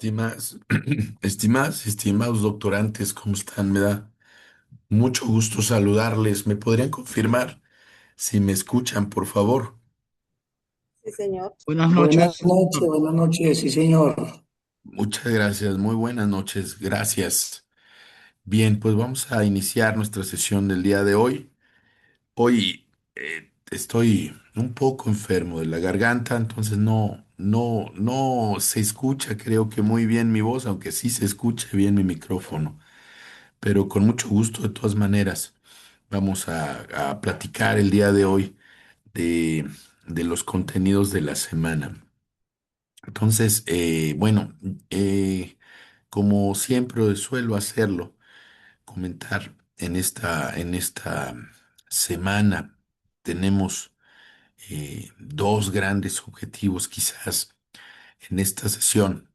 Estimadas, estimados doctorantes, ¿cómo están? Me da mucho gusto saludarles. ¿Me podrían confirmar si me escuchan, por favor? Sí, señor. Buenas noches. Buenas noches, sí, señor. Muchas gracias, muy buenas noches, gracias. Bien, pues vamos a iniciar nuestra sesión del día de hoy. Hoy estoy un poco enfermo de la garganta, entonces no se escucha, creo que muy bien mi voz, aunque sí se escuche bien mi micrófono. Pero con mucho gusto, de todas maneras, vamos a platicar el día de hoy de, de los contenidos de la semana. Entonces, bueno, como siempre suelo hacerlo, comentar en esta semana tenemos dos grandes objetivos quizás en esta sesión.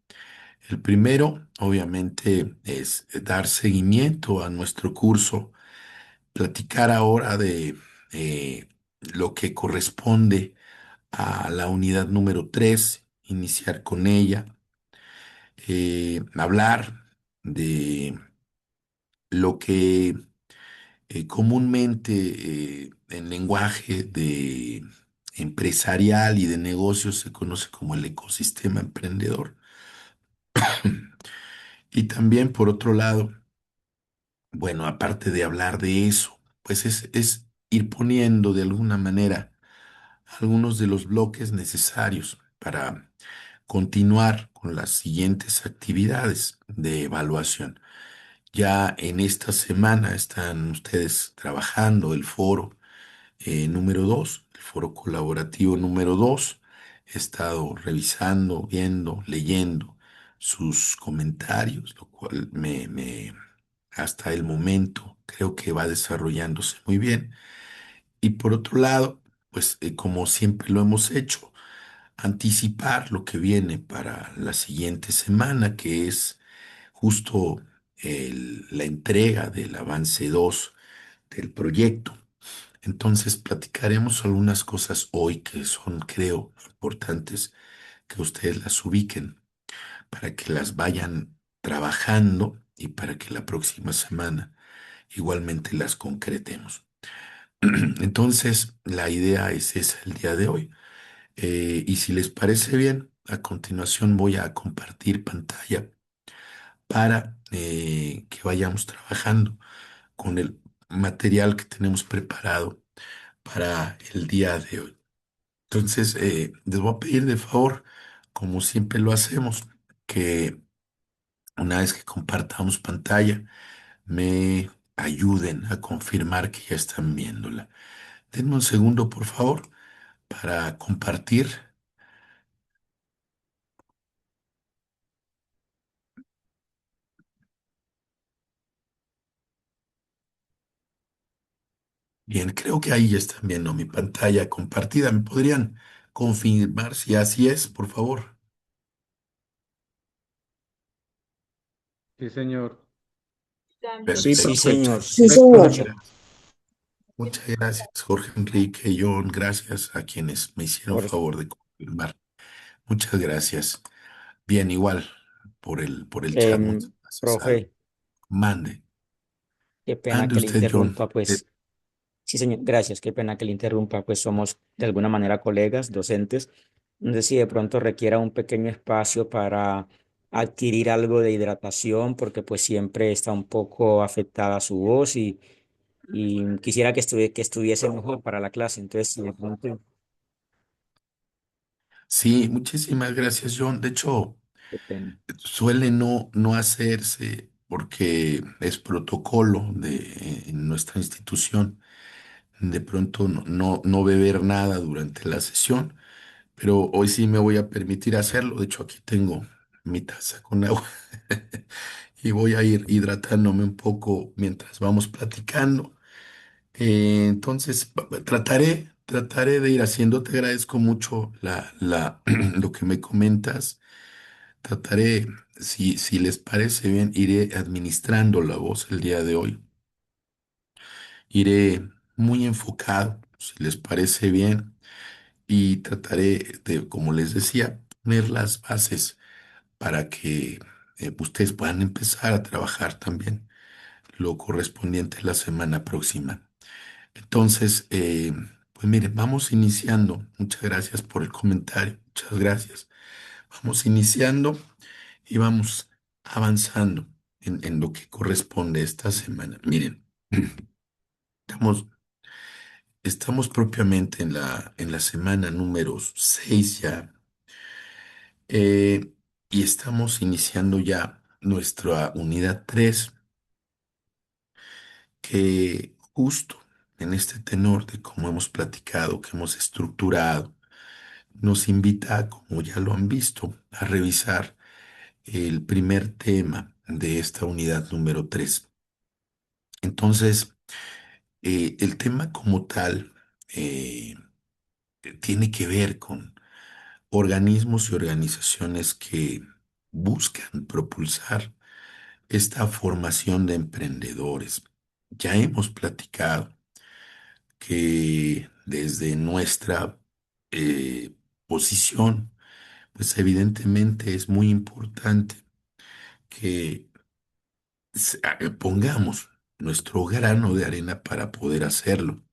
El primero, obviamente, es dar seguimiento a nuestro curso, platicar ahora de lo que corresponde a la unidad número 3, iniciar con ella, hablar de lo que comúnmente en lenguaje de empresarial y de negocios se conoce como el ecosistema emprendedor. Y también, por otro lado, bueno, aparte de hablar de eso, pues es ir poniendo de alguna manera algunos de los bloques necesarios para continuar con las siguientes actividades de evaluación. Ya en esta semana están ustedes trabajando el foro número 2, el foro colaborativo número 2. He estado revisando, viendo, leyendo sus comentarios, lo cual hasta el momento creo que va desarrollándose muy bien. Y por otro lado, pues como siempre lo hemos hecho, anticipar lo que viene para la siguiente semana, que es justo la entrega del avance 2 del proyecto. Entonces platicaremos algunas cosas hoy que son, creo, importantes que ustedes las ubiquen para que las vayan trabajando y para que la próxima semana igualmente las concretemos. Entonces, la idea es esa el día de hoy. Y si les parece bien, a continuación voy a compartir pantalla para que vayamos trabajando con el material que tenemos preparado para el día de hoy. Entonces, les voy a pedir de favor, como siempre lo hacemos, que una vez que compartamos pantalla, me ayuden a confirmar que ya están viéndola. Denme un segundo, por favor, para compartir. Bien, creo que ahí ya están viendo mi pantalla compartida. ¿Me podrían confirmar si así es, por favor? Sí, señor. Sí, También. Perfecto, sí, Perfecto. señor. Sí, Perfecto. señor. gracias. Muchas gracias, Jorge Enrique, John. Gracias a quienes me hicieron Por- favor de confirmar. Muchas gracias. Bien, igual por el chat, muchas gracias. Profe, Mande, qué pena mande que le usted, John. interrumpa, pues. Sí, señor, gracias, qué pena que le interrumpa, pues somos de alguna manera colegas, docentes. No sé si de pronto requiera un pequeño espacio para adquirir algo de hidratación, porque pues siempre está un poco afectada su voz y quisiera que estuviese mejor para la clase. Entonces, si de pronto, Sí, muchísimas gracias, John. De hecho, qué pena. suele no hacerse porque es protocolo en nuestra institución. De pronto no beber nada durante la sesión, pero hoy sí me voy a permitir hacerlo. De hecho, aquí tengo mi taza con agua y voy a ir hidratándome un poco mientras vamos platicando. Entonces, trataré de ir haciendo. Te agradezco mucho lo que me comentas. Trataré, si les parece bien, iré administrando la voz el día de hoy. Iré muy enfocado, si les parece bien, y trataré de, como les decía, poner las bases para que ustedes puedan empezar a trabajar también lo correspondiente la semana próxima. Entonces, pues miren, vamos iniciando. Muchas gracias por el comentario. Muchas gracias. Vamos iniciando y vamos avanzando en lo que corresponde esta semana. Miren, estamos, estamos propiamente en la semana número 6 ya, eh, y estamos iniciando ya nuestra unidad 3, que justo en este tenor de cómo hemos platicado, que hemos estructurado, nos invita, como ya lo han visto, a revisar el primer tema de esta unidad número 3. Entonces, el tema como tal eh, tiene que ver con organismos y organizaciones que buscan propulsar esta formación de emprendedores. Ya hemos platicado que desde nuestra posición, pues evidentemente es muy importante que pongamos nuestro grano de arena para poder hacerlo.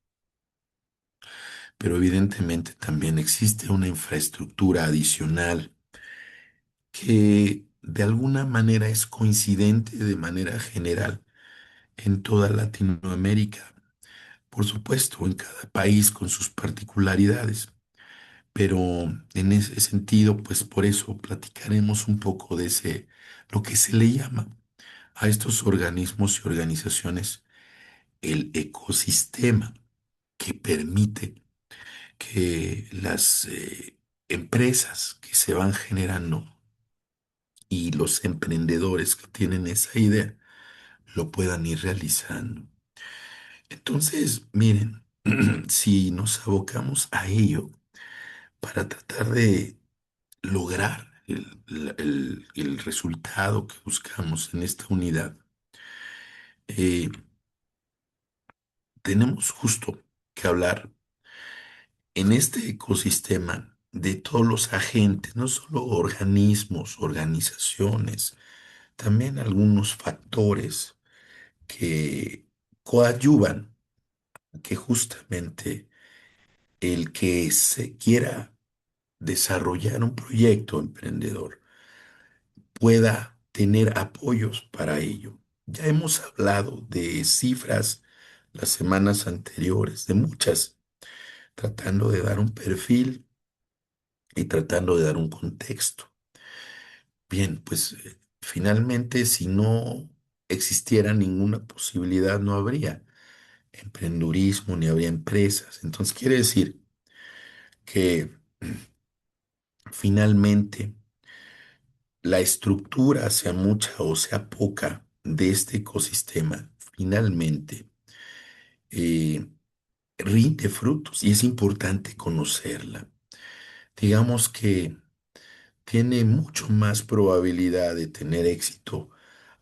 Pero evidentemente también existe una infraestructura adicional que de alguna manera es coincidente de manera general en toda Latinoamérica. Por supuesto, en cada país con sus particularidades. Pero en ese sentido, pues por eso platicaremos un poco de lo que se le llama a estos organismos y organizaciones el ecosistema que permite que las empresas que se van generando y los emprendedores que tienen esa idea lo puedan ir realizando. Entonces, miren, si nos abocamos a ello para tratar de lograr el resultado que buscamos en esta unidad, eh, tenemos justo que hablar en este ecosistema de todos los agentes, no solo organismos, organizaciones, también algunos factores que coadyuvan a que justamente el que se quiera desarrollar un proyecto emprendedor pueda tener apoyos para ello. Ya hemos hablado de cifras las semanas anteriores, de muchas, tratando de dar un perfil y tratando de dar un contexto. Bien, pues finalmente si no existiera ninguna posibilidad, no habría emprendurismo ni habría empresas. Entonces quiere decir que finalmente la estructura, sea mucha o sea poca, de este ecosistema, finalmente eh, rinde frutos y es importante conocerla. Digamos que tiene mucho más probabilidad de tener éxito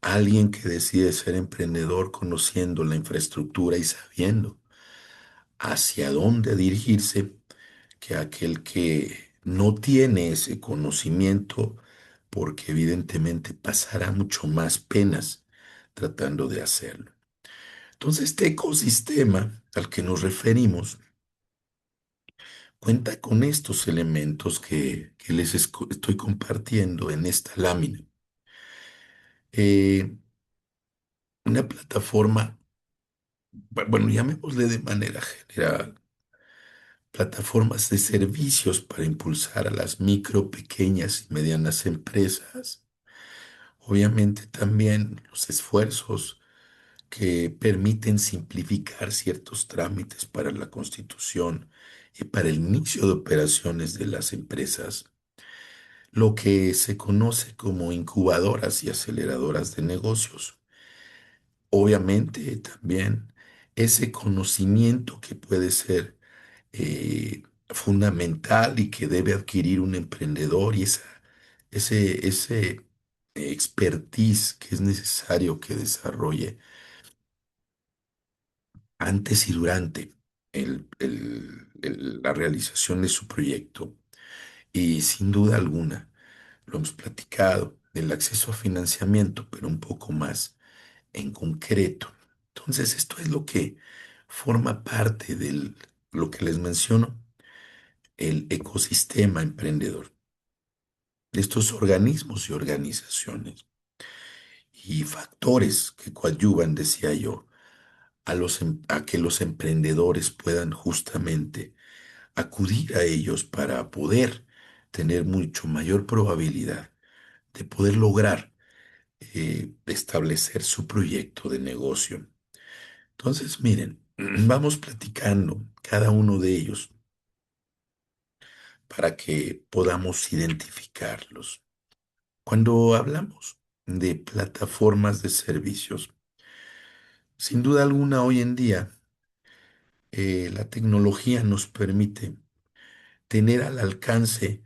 alguien que decide ser emprendedor conociendo la infraestructura y sabiendo hacia dónde dirigirse que aquel que no tiene ese conocimiento, porque evidentemente pasará mucho más penas tratando de hacerlo. Entonces, este ecosistema al que nos referimos cuenta con estos elementos que les estoy compartiendo en esta lámina. Eh, una plataforma, bueno, llamémosle de manera general, plataformas de servicios para impulsar a las micro, pequeñas y medianas empresas. Obviamente también los esfuerzos que permiten simplificar ciertos trámites para la constitución y para el inicio de operaciones de las empresas, lo que se conoce como incubadoras y aceleradoras de negocios. Obviamente también ese conocimiento que puede ser fundamental y que debe adquirir un emprendedor y ese expertise que es necesario que desarrolle antes y durante la realización de su proyecto. Y sin duda alguna, lo hemos platicado, del acceso a financiamiento, pero un poco más en concreto. Entonces, esto es lo que forma parte de lo que les menciono, el ecosistema emprendedor, de estos organismos y organizaciones y factores que coadyuvan, decía yo, a que los emprendedores puedan justamente acudir a ellos para poder tener mucho mayor probabilidad de poder lograr establecer su proyecto de negocio. Entonces, miren, vamos platicando cada uno de ellos para que podamos identificarlos. Cuando hablamos de plataformas de servicios, sin duda alguna hoy en día la tecnología nos permite tener al alcance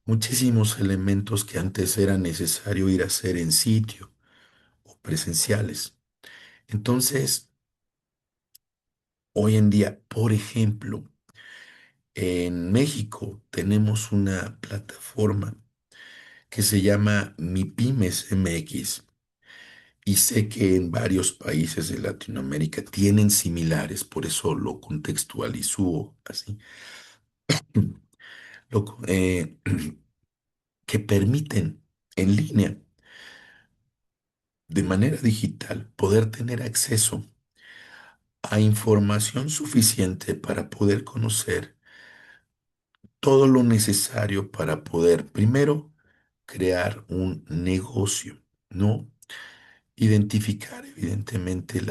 muchísimos elementos que antes era necesario ir a hacer en sitio o presenciales. Entonces, hoy en día, por ejemplo, en México tenemos una plataforma que se llama MIPIMES MX y sé que en varios países de Latinoamérica tienen similares, por eso lo contextualizo así, lo- eh, que permiten en línea, de manera digital, poder tener acceso a información suficiente para poder conocer todo lo necesario para poder, primero, crear un negocio, ¿no? Identificar evidentemente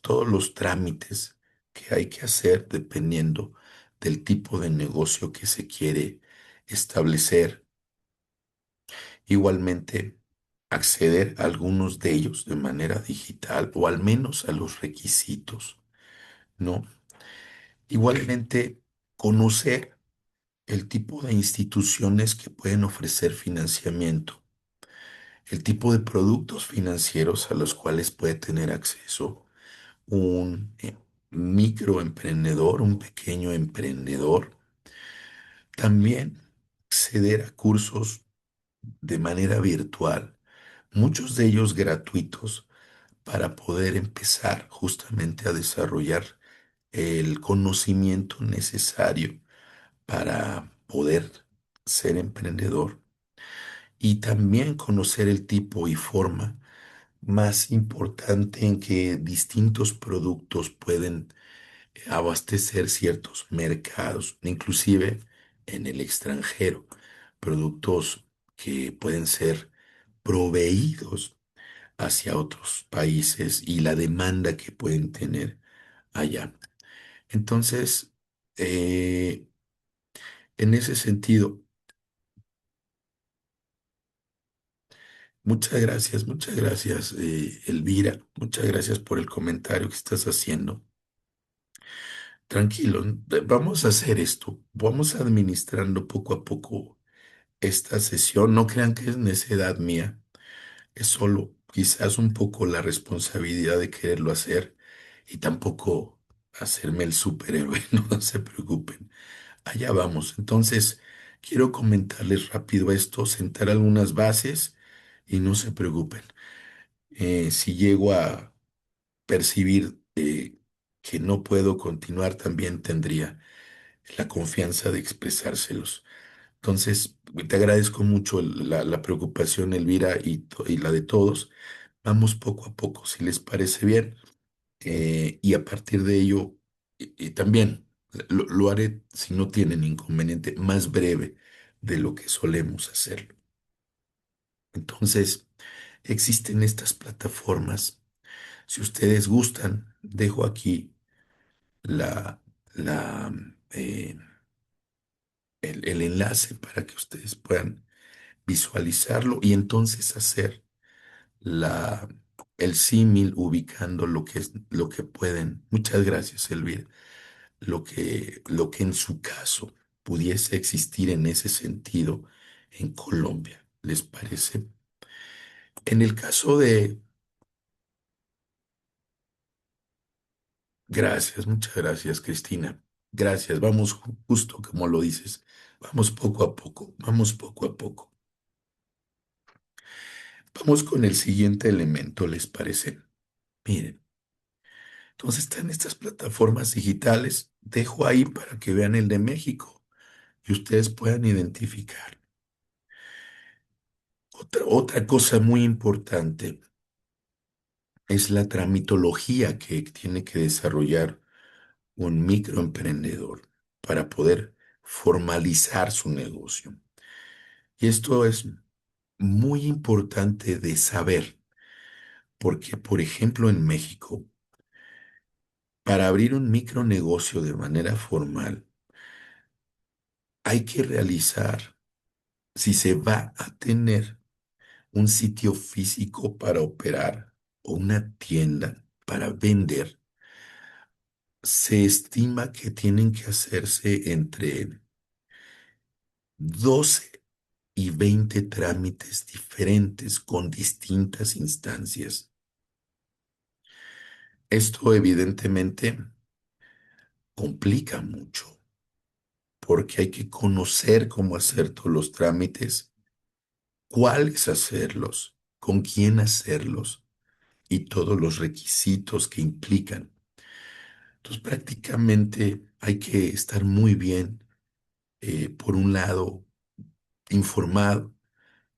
todos los trámites que hay que hacer dependiendo del tipo de negocio que se quiere establecer. Igualmente, acceder a algunos de ellos de manera digital o al menos a los requisitos, ¿no? Igualmente, conocer el tipo de instituciones que pueden ofrecer financiamiento, el tipo de productos financieros a los cuales puede tener acceso un microemprendedor, un pequeño emprendedor. También acceder a cursos de manera virtual, muchos de ellos gratuitos, para poder empezar justamente a desarrollar el conocimiento necesario para poder ser emprendedor y también conocer el tipo y forma más importante en que distintos productos pueden abastecer ciertos mercados, inclusive en el extranjero, productos que pueden ser proveídos hacia otros países y la demanda que pueden tener allá. Entonces, eh, en ese sentido, muchas gracias, Elvira, muchas gracias por el comentario que estás haciendo. Tranquilo, vamos a hacer esto, vamos administrando poco a poco esta sesión. No crean que es necedad mía, es solo quizás un poco la responsabilidad de quererlo hacer y tampoco hacerme el superhéroe, no se preocupen. Allá vamos. Entonces, quiero comentarles rápido esto, sentar algunas bases y no se preocupen. Si llego a percibir que no puedo continuar, también tendría la confianza de expresárselos. Entonces, te agradezco mucho la preocupación, Elvira, y la de todos. Vamos poco a poco, si les parece bien. Y a partir de ello, y también lo haré, si no tienen inconveniente, más breve de lo que solemos hacerlo. Entonces, existen estas plataformas. Si ustedes gustan, dejo aquí la, la, eh, el enlace para que ustedes puedan visualizarlo y entonces hacer la, el símil ubicando lo que es, lo que pueden. Muchas gracias, Elvira. Lo que en su caso pudiese existir en ese sentido en Colombia. ¿Les parece? En el caso de, gracias, muchas gracias, Cristina. Gracias, vamos justo como lo dices. Vamos poco a poco, vamos poco a poco. Vamos con el siguiente elemento, ¿les parece? Miren, entonces están estas plataformas digitales. Dejo ahí para que vean el de México y ustedes puedan identificar. Otra cosa muy importante es la tramitología que tiene que desarrollar un microemprendedor para poder formalizar su negocio. Y esto es muy importante de saber, porque, por ejemplo, en México, para abrir un micronegocio de manera formal, hay que realizar, si se va a tener un sitio físico para operar o una tienda para vender, se estima que tienen que hacerse entre 12 y 20 trámites diferentes con distintas instancias. Esto evidentemente complica mucho porque hay que conocer cómo hacer todos los trámites, cuáles hacerlos, con quién hacerlos y todos los requisitos que implican. Entonces prácticamente hay que estar muy bien, por un lado, informado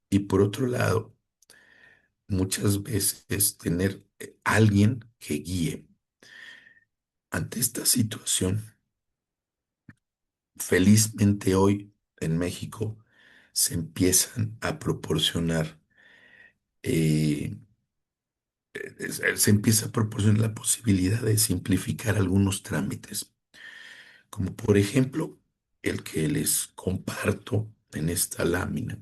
y por otro lado, muchas veces tener alguien que guíe. Ante esta situación, felizmente hoy en México se empiezan a proporcionar, eh, se empieza a proporcionar la posibilidad de simplificar algunos trámites, como por ejemplo el que les comparto en esta lámina.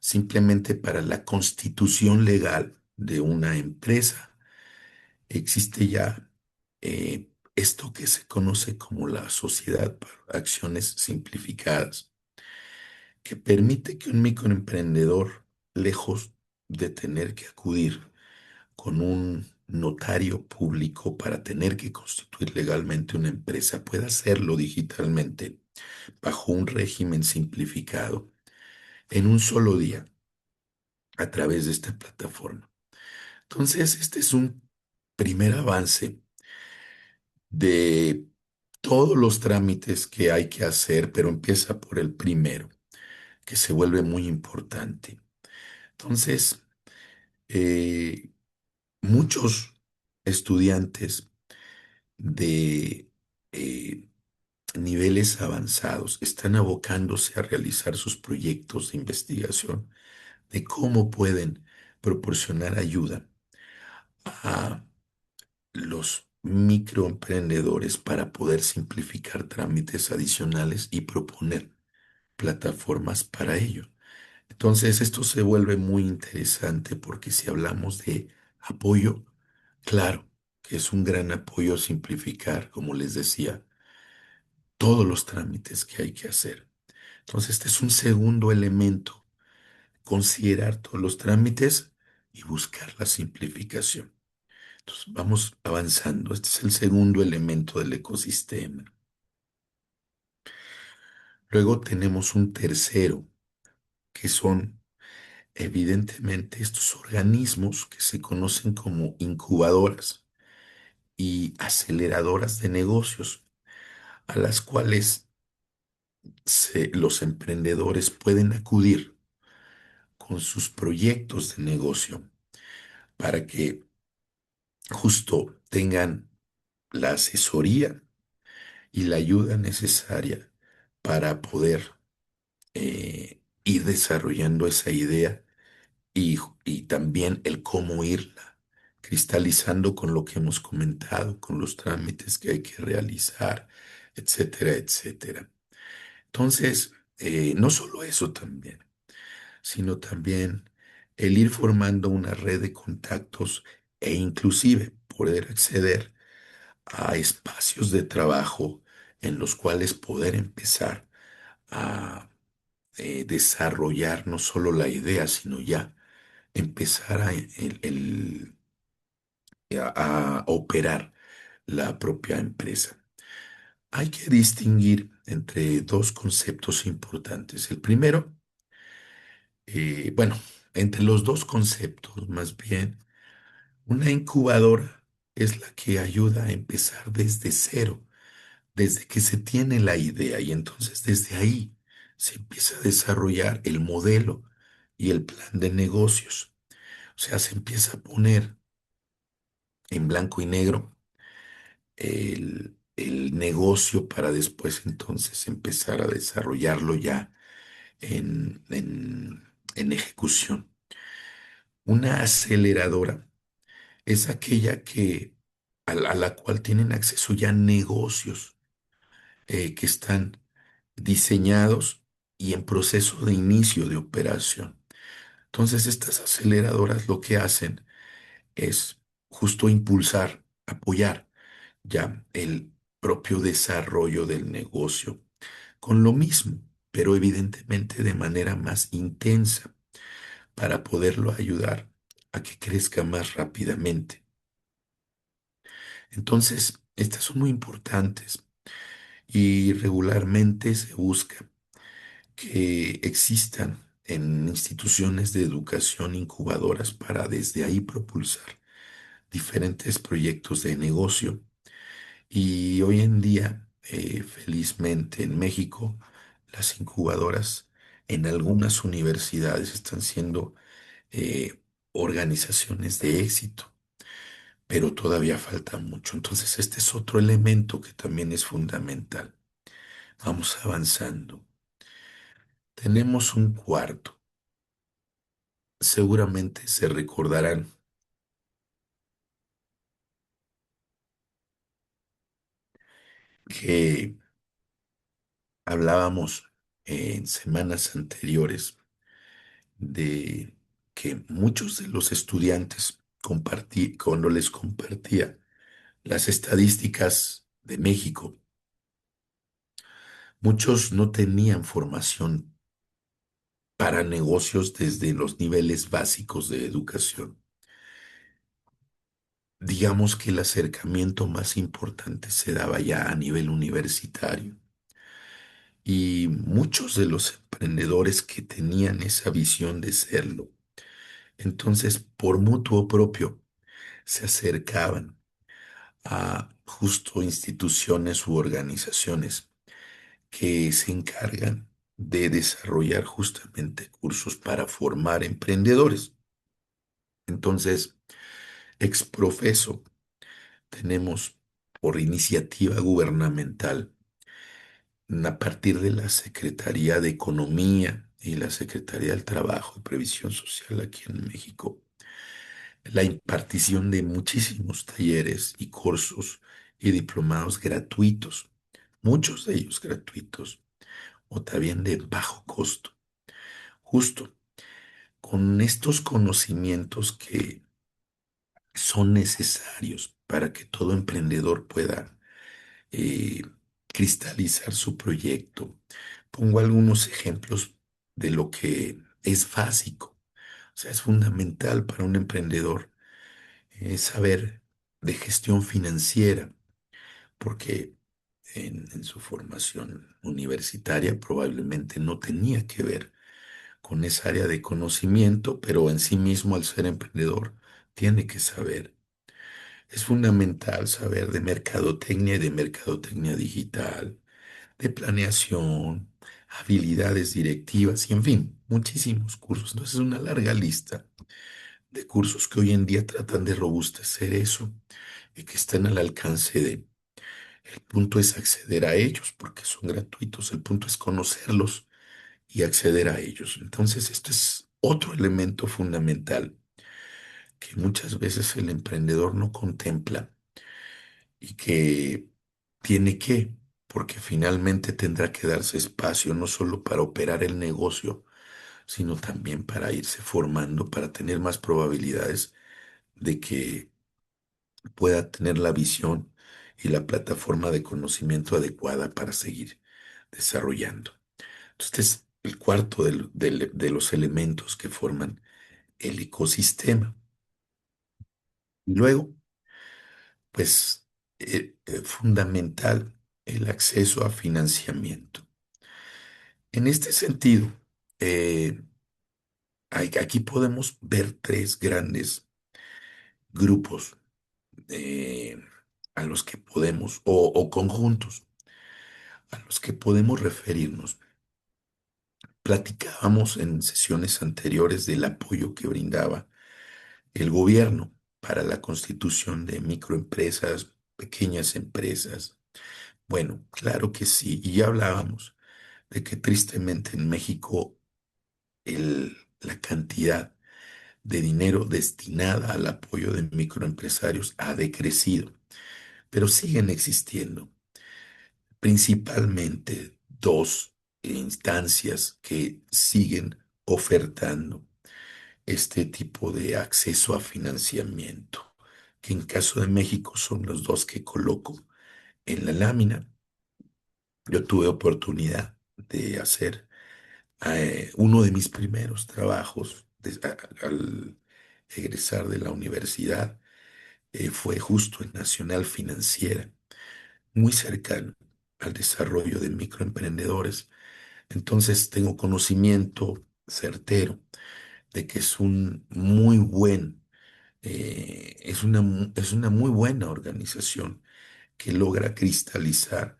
Simplemente para la constitución legal de una empresa existe ya, esto que se conoce como la Sociedad para Acciones Simplificadas, que permite que un microemprendedor, lejos de tener que acudir con un notario público para tener que constituir legalmente una empresa, pueda hacerlo digitalmente bajo un régimen simplificado en un solo día a través de esta plataforma. Entonces, este es un primer avance de todos los trámites que hay que hacer, pero empieza por el primero, que se vuelve muy importante. Entonces, eh, muchos estudiantes de niveles avanzados están abocándose a realizar sus proyectos de investigación de cómo pueden proporcionar ayuda a los microemprendedores para poder simplificar trámites adicionales y proponer plataformas para ello. Entonces, esto se vuelve muy interesante porque si hablamos de apoyo, claro que es un gran apoyo simplificar, como les decía, todos los trámites que hay que hacer. Entonces, este es un segundo elemento, considerar todos los trámites y buscar la simplificación. Entonces, vamos avanzando. Este es el segundo elemento del ecosistema. Luego tenemos un tercero, que son evidentemente estos organismos que se conocen como incubadoras y aceleradoras de negocios, a las cuales los emprendedores pueden acudir con sus proyectos de negocio para que justo tengan la asesoría y la ayuda necesaria para poder ir desarrollando esa idea y también el cómo irla cristalizando con lo que hemos comentado, con los trámites que hay que realizar, etcétera, etcétera. Entonces, no solo eso también, sino también el ir formando una red de contactos e inclusive poder acceder a espacios de trabajo en los cuales poder empezar a desarrollar no solo la idea, sino ya empezar a operar la propia empresa. Hay que distinguir entre dos conceptos importantes. El primero, bueno, entre los dos conceptos, más bien, una incubadora es la que ayuda a empezar desde cero, desde que se tiene la idea y entonces desde ahí se empieza a desarrollar el modelo y el plan de negocios. O sea, se empieza a poner en blanco y negro el negocio para después entonces empezar a desarrollarlo ya en ejecución. Una aceleradora es aquella a la cual tienen acceso ya negocios que están diseñados y en proceso de inicio de operación. Entonces, estas aceleradoras lo que hacen es justo impulsar, apoyar ya el propio desarrollo del negocio con lo mismo, pero evidentemente de manera más intensa para poderlo ayudar a que crezca más rápidamente. Entonces, estas son muy importantes y regularmente se busca que existan en instituciones de educación incubadoras para desde ahí propulsar diferentes proyectos de negocio. Y hoy en día, felizmente en México, las incubadoras en algunas universidades están siendo eh, organizaciones de éxito, pero todavía falta mucho. Entonces, este es otro elemento que también es fundamental. Vamos avanzando. Tenemos un cuarto. Seguramente se recordarán que hablábamos en semanas anteriores de que muchos de los estudiantes cuando les compartía las estadísticas de México, muchos no tenían formación para negocios desde los niveles básicos de educación. Digamos que el acercamiento más importante se daba ya a nivel universitario y muchos de los emprendedores que tenían esa visión de serlo, entonces por mutuo propio se acercaban a justo instituciones u organizaciones que se encargan de desarrollar justamente cursos para formar emprendedores. Entonces, exprofeso, tenemos por iniciativa gubernamental, a partir de la Secretaría de Economía y la Secretaría del Trabajo y Previsión Social aquí en México, la impartición de muchísimos talleres y cursos y diplomados gratuitos, muchos de ellos gratuitos o también de bajo costo, justo con estos conocimientos que son necesarios para que todo emprendedor pueda eh, cristalizar su proyecto. Pongo algunos ejemplos de lo que es básico, o sea, es fundamental para un emprendedor saber de gestión financiera, porque en su formación universitaria probablemente no tenía que ver con esa área de conocimiento, pero en sí mismo al ser emprendedor tiene que saber. Es fundamental saber de mercadotecnia y de mercadotecnia digital, de planeación, habilidades directivas y en fin, muchísimos cursos. Entonces es una larga lista de cursos que hoy en día tratan de robustecer eso y que están al alcance de. El punto es acceder a ellos porque son gratuitos. El punto es conocerlos y acceder a ellos. Entonces, este es otro elemento fundamental que muchas veces el emprendedor no contempla y que tiene que, porque finalmente tendrá que darse espacio no solo para operar el negocio, sino también para irse formando, para tener más probabilidades de que pueda tener la visión y la plataforma de conocimiento adecuada para seguir desarrollando. Entonces, este es el cuarto de los elementos que forman el ecosistema. Luego, pues, fundamental el acceso a financiamiento. En este sentido, eh, Aquí podemos ver tres grandes grupos eh, a los que podemos, o conjuntos, a los que podemos referirnos. Platicábamos en sesiones anteriores del apoyo que brindaba el gobierno para la constitución de microempresas, pequeñas empresas. Bueno, claro que sí. Y ya hablábamos de que tristemente en México la cantidad de dinero destinada al apoyo de microempresarios ha decrecido, pero siguen existiendo principalmente dos instancias que siguen ofertando este tipo de acceso a financiamiento, que en caso de México son los dos que coloco en la lámina. Yo tuve oportunidad de hacer uno de mis primeros trabajos al egresar de la universidad, fue justo en Nacional Financiera, muy cercano al desarrollo de microemprendedores. Entonces tengo conocimiento certero de que es un muy buen, es una muy buena organización que logra cristalizar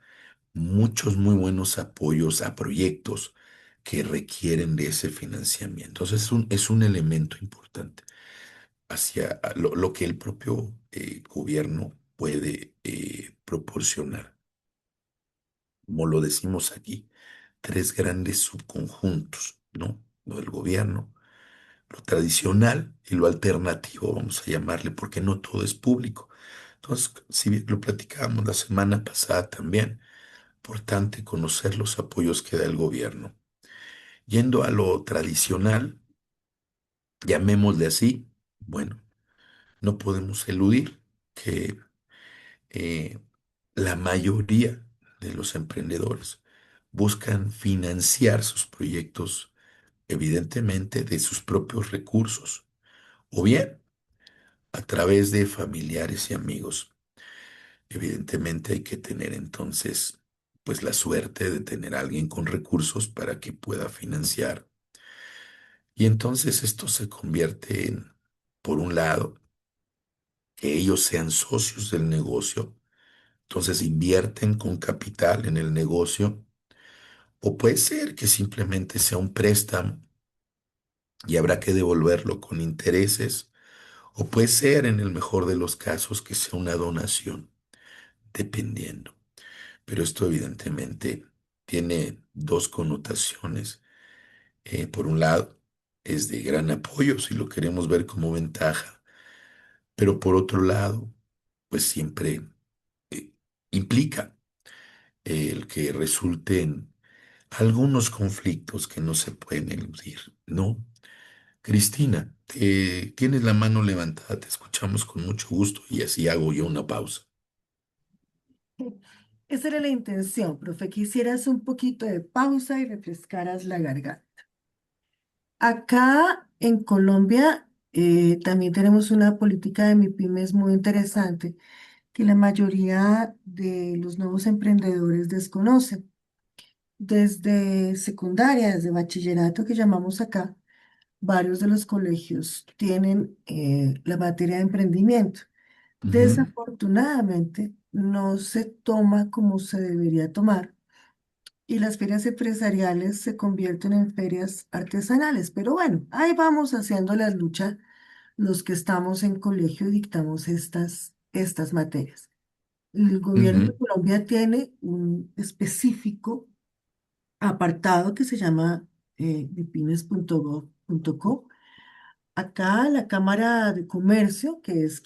muchos muy buenos apoyos a proyectos que requieren de ese financiamiento. Entonces es un elemento importante hacia lo que el propio gobierno puede proporcionar. Como lo decimos aquí, tres grandes subconjuntos, ¿no? Lo del gobierno, lo tradicional y lo alternativo, vamos a llamarle, porque no todo es público. Entonces, si bien lo platicábamos la semana pasada también, importante conocer los apoyos que da el gobierno. Yendo a lo tradicional, llamémosle así, bueno, no podemos eludir que eh, la mayoría de los emprendedores buscan financiar sus proyectos, evidentemente, de sus propios recursos, o bien a través de familiares y amigos. Evidentemente hay que tener entonces, pues la suerte de tener a alguien con recursos para que pueda financiar. Y entonces esto se convierte en, por un lado, que ellos sean socios del negocio, entonces invierten con capital en el negocio, o puede ser que simplemente sea un préstamo y habrá que devolverlo con intereses, o puede ser, en el mejor de los casos, que sea una donación, dependiendo. Pero esto evidentemente tiene dos connotaciones. Por un lado, es de gran apoyo si lo queremos ver como ventaja, pero por otro lado, pues siempre eh, implica el que resulten algunos conflictos que no se pueden eludir, ¿no? Cristina, tienes la mano levantada, te escuchamos con mucho gusto y así hago yo una pausa. Esa era la intención, profe, que hicieras un poquito de pausa y refrescaras la garganta. Acá en Colombia también tenemos una política de MIPYMES muy interesante que la mayoría de los nuevos emprendedores desconocen. Desde secundaria, desde bachillerato que llamamos acá, varios de los colegios tienen la materia de emprendimiento. Ujú, Desafortunadamente, no se toma como se debería tomar y las ferias empresariales se convierten en ferias artesanales. Pero bueno, ahí vamos haciendo la lucha los que estamos en colegio y dictamos estas materias. El gobierno de ujú, Colombia tiene un específico apartado que se llama bipines.gov.co. Acá la Cámara de Comercio, que es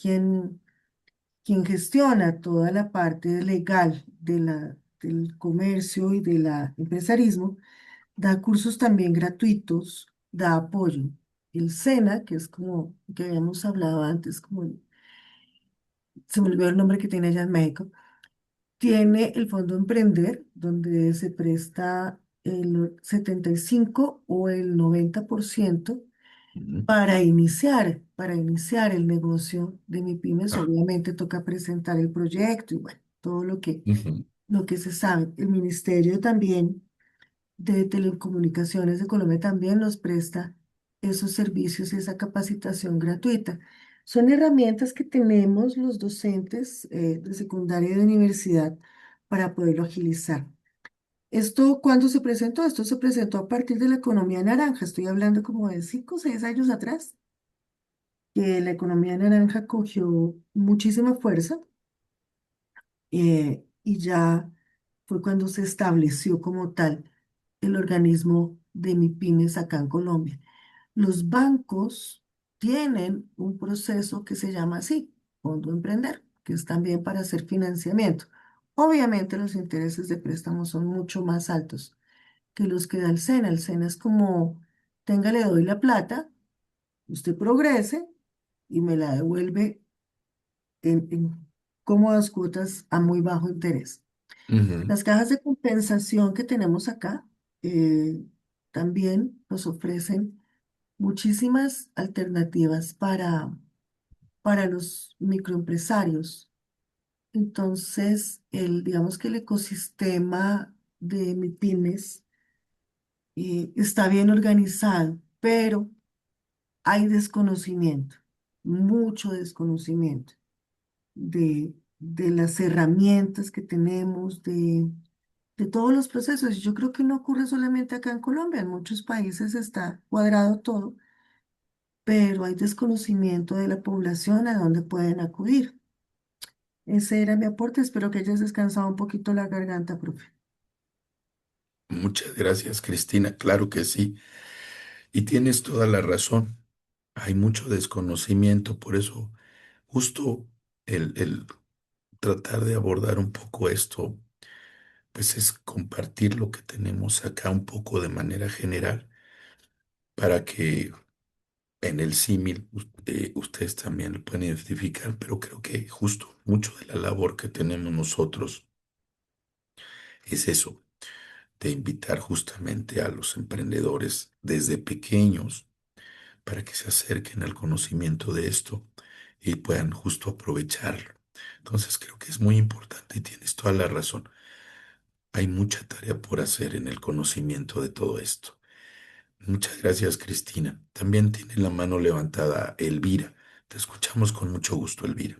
quien gestiona toda la parte legal del comercio y del empresarismo, da cursos también gratuitos, da apoyo. El SENA, que es como que habíamos hablado antes, se me olvidó el nombre que tiene allá en México, tiene el Fondo Emprender, donde se presta el 75 o el 90% ujú, para iniciar el negocio de mi pymes. Obviamente toca presentar el proyecto y bueno, todo ujú, lo que se sabe. El Ministerio también de Telecomunicaciones de Colombia también nos presta esos servicios y esa capacitación gratuita. Son herramientas que tenemos los docentes de secundaria y de universidad para poderlo agilizar. ¿Esto cuándo se presentó? Esto se presentó a partir de la economía naranja. Estoy hablando como de 5 o 6 años atrás, que la economía naranja cogió muchísima fuerza y ya fue cuando se estableció como tal el organismo de MIPYMES acá en Colombia. Los bancos tienen un proceso que se llama así, Fondo Emprender, que es también para hacer financiamiento. Obviamente los intereses de préstamo son mucho más altos que los que da el SENA. El SENA es como, tenga, le doy la plata, usted progrese y me la devuelve en cómodas cuotas a muy bajo interés. Ujú. Las cajas de compensación que tenemos acá eh, también nos ofrecen muchísimas alternativas para los microempresarios. Entonces, digamos que el ecosistema de MIPYMES está bien organizado, pero hay desconocimiento, mucho desconocimiento de las herramientas que tenemos, de todos los procesos. Y yo creo que no ocurre solamente acá en Colombia, en muchos países está cuadrado todo, pero hay desconocimiento de la población a dónde pueden acudir. Ese era mi aporte. Espero que hayas descansado un poquito la garganta, profe. Muchas gracias, Cristina. Claro que sí. Y tienes toda la razón. Hay mucho desconocimiento, por eso justo el tratar de abordar un poco esto, pues es compartir lo que tenemos acá un poco de manera general para que en el símil ustedes también lo pueden identificar, pero creo que justo mucho de la labor que tenemos nosotros es eso, de invitar justamente a los emprendedores desde pequeños para que se acerquen al conocimiento de esto y puedan justo aprovecharlo. Entonces creo que es muy importante y tienes toda la razón. Hay mucha tarea por hacer en el conocimiento de todo esto. Muchas gracias, Cristina. También tiene la mano levantada Elvira. Te escuchamos con mucho gusto, Elvira.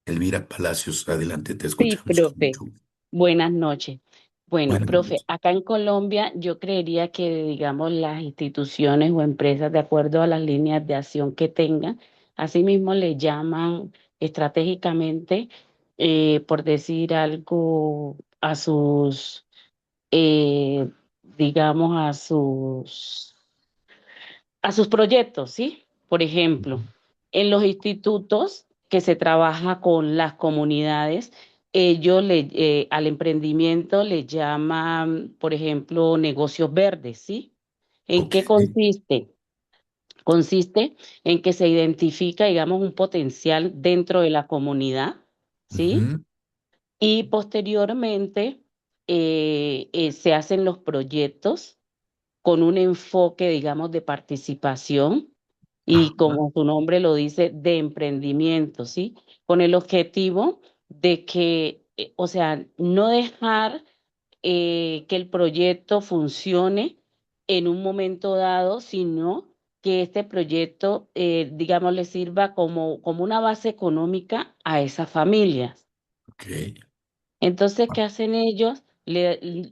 Elvira Palacios, adelante, te Sí, escuchamos con profe. mucho gusto. Buenas noches. Bueno, Buenas profe, noches. acá en Colombia yo creería que, digamos, las instituciones o empresas, de acuerdo a las líneas de acción que tengan, asimismo le llaman estratégicamente, por decir algo, eh, digamos, a sus proyectos, ¿sí? Por ejemplo, en los institutos que se trabaja con las comunidades, ellos al emprendimiento le llaman, por ejemplo, negocios verdes, ¿sí? ¿En Ok. qué consiste? Consiste en que se identifica, digamos, un potencial dentro de la comunidad, ¿sí? Ujú. Y posteriormente se hacen los proyectos con un enfoque, digamos, de participación y Ajá. como su nombre lo dice, de emprendimiento, ¿sí? Con el objetivo de que, o sea, no dejar que el proyecto funcione en un momento dado, sino que este proyecto, digamos, le sirva como una base económica a esas familias. Ok. Entonces, ¿qué hacen ellos?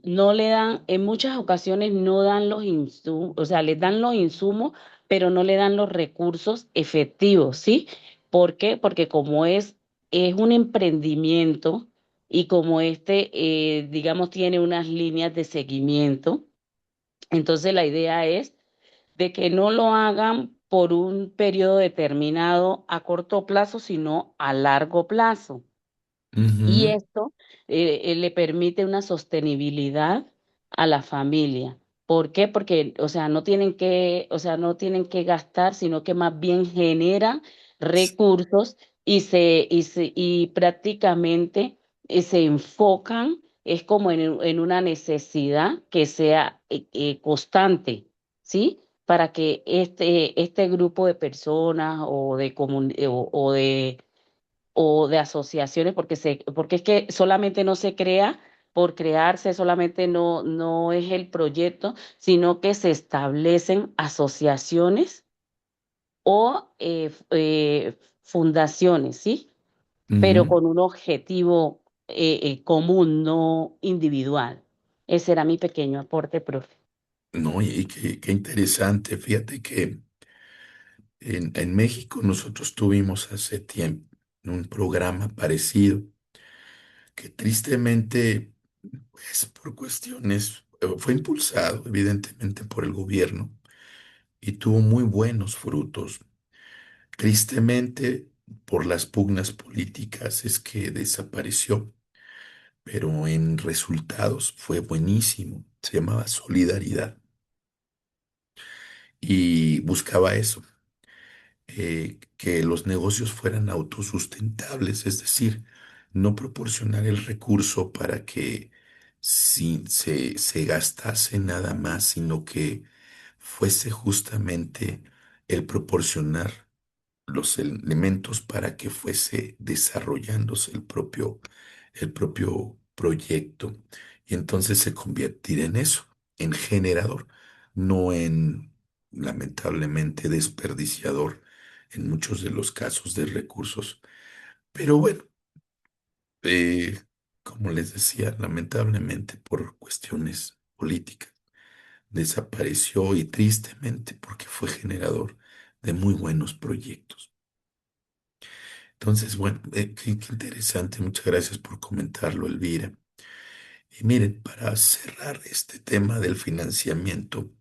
No le dan, en muchas ocasiones no dan los insumos, o sea, les dan los insumos, pero no le dan los recursos efectivos, ¿sí? ¿Por qué? Porque como es un emprendimiento y como digamos, tiene unas líneas de seguimiento, entonces la idea es de que no lo hagan por un periodo determinado a corto plazo, sino a largo plazo. Y Ujú. esto le permite una sostenibilidad a la familia. ¿Por qué? Porque, o sea, no tienen que gastar, sino que más bien generan recursos y prácticamente se enfocan, es como en una necesidad que sea constante, ¿sí? Para que este grupo de personas o de asociaciones, porque es que solamente no se crea por crearse, solamente no es el proyecto, sino que se establecen asociaciones o fundaciones, ¿sí? Pero Ujú. con un objetivo común, no individual. Ese era mi pequeño aporte, profe. No, y qué interesante. Fíjate que en México nosotros tuvimos hace tiempo un programa parecido que tristemente, pues por cuestiones, fue impulsado evidentemente por el gobierno y tuvo muy buenos frutos. Tristemente, por las pugnas políticas es que desapareció, pero en resultados fue buenísimo. Se llamaba Solidaridad y buscaba eso, que los negocios fueran autosustentables, es decir, no proporcionar el recurso para que se gastase nada más, sino que fuese justamente el proporcionar los elementos para que fuese desarrollándose el propio proyecto y entonces se convertir en eso, en generador, no en, lamentablemente, desperdiciador en muchos de los casos de recursos. Pero bueno, eh, como les decía, lamentablemente por cuestiones políticas, desapareció y tristemente porque fue generador de muy buenos proyectos. Entonces, bueno, qué interesante. Muchas gracias por comentarlo, Elvira. Y miren, para cerrar este tema del financiamiento,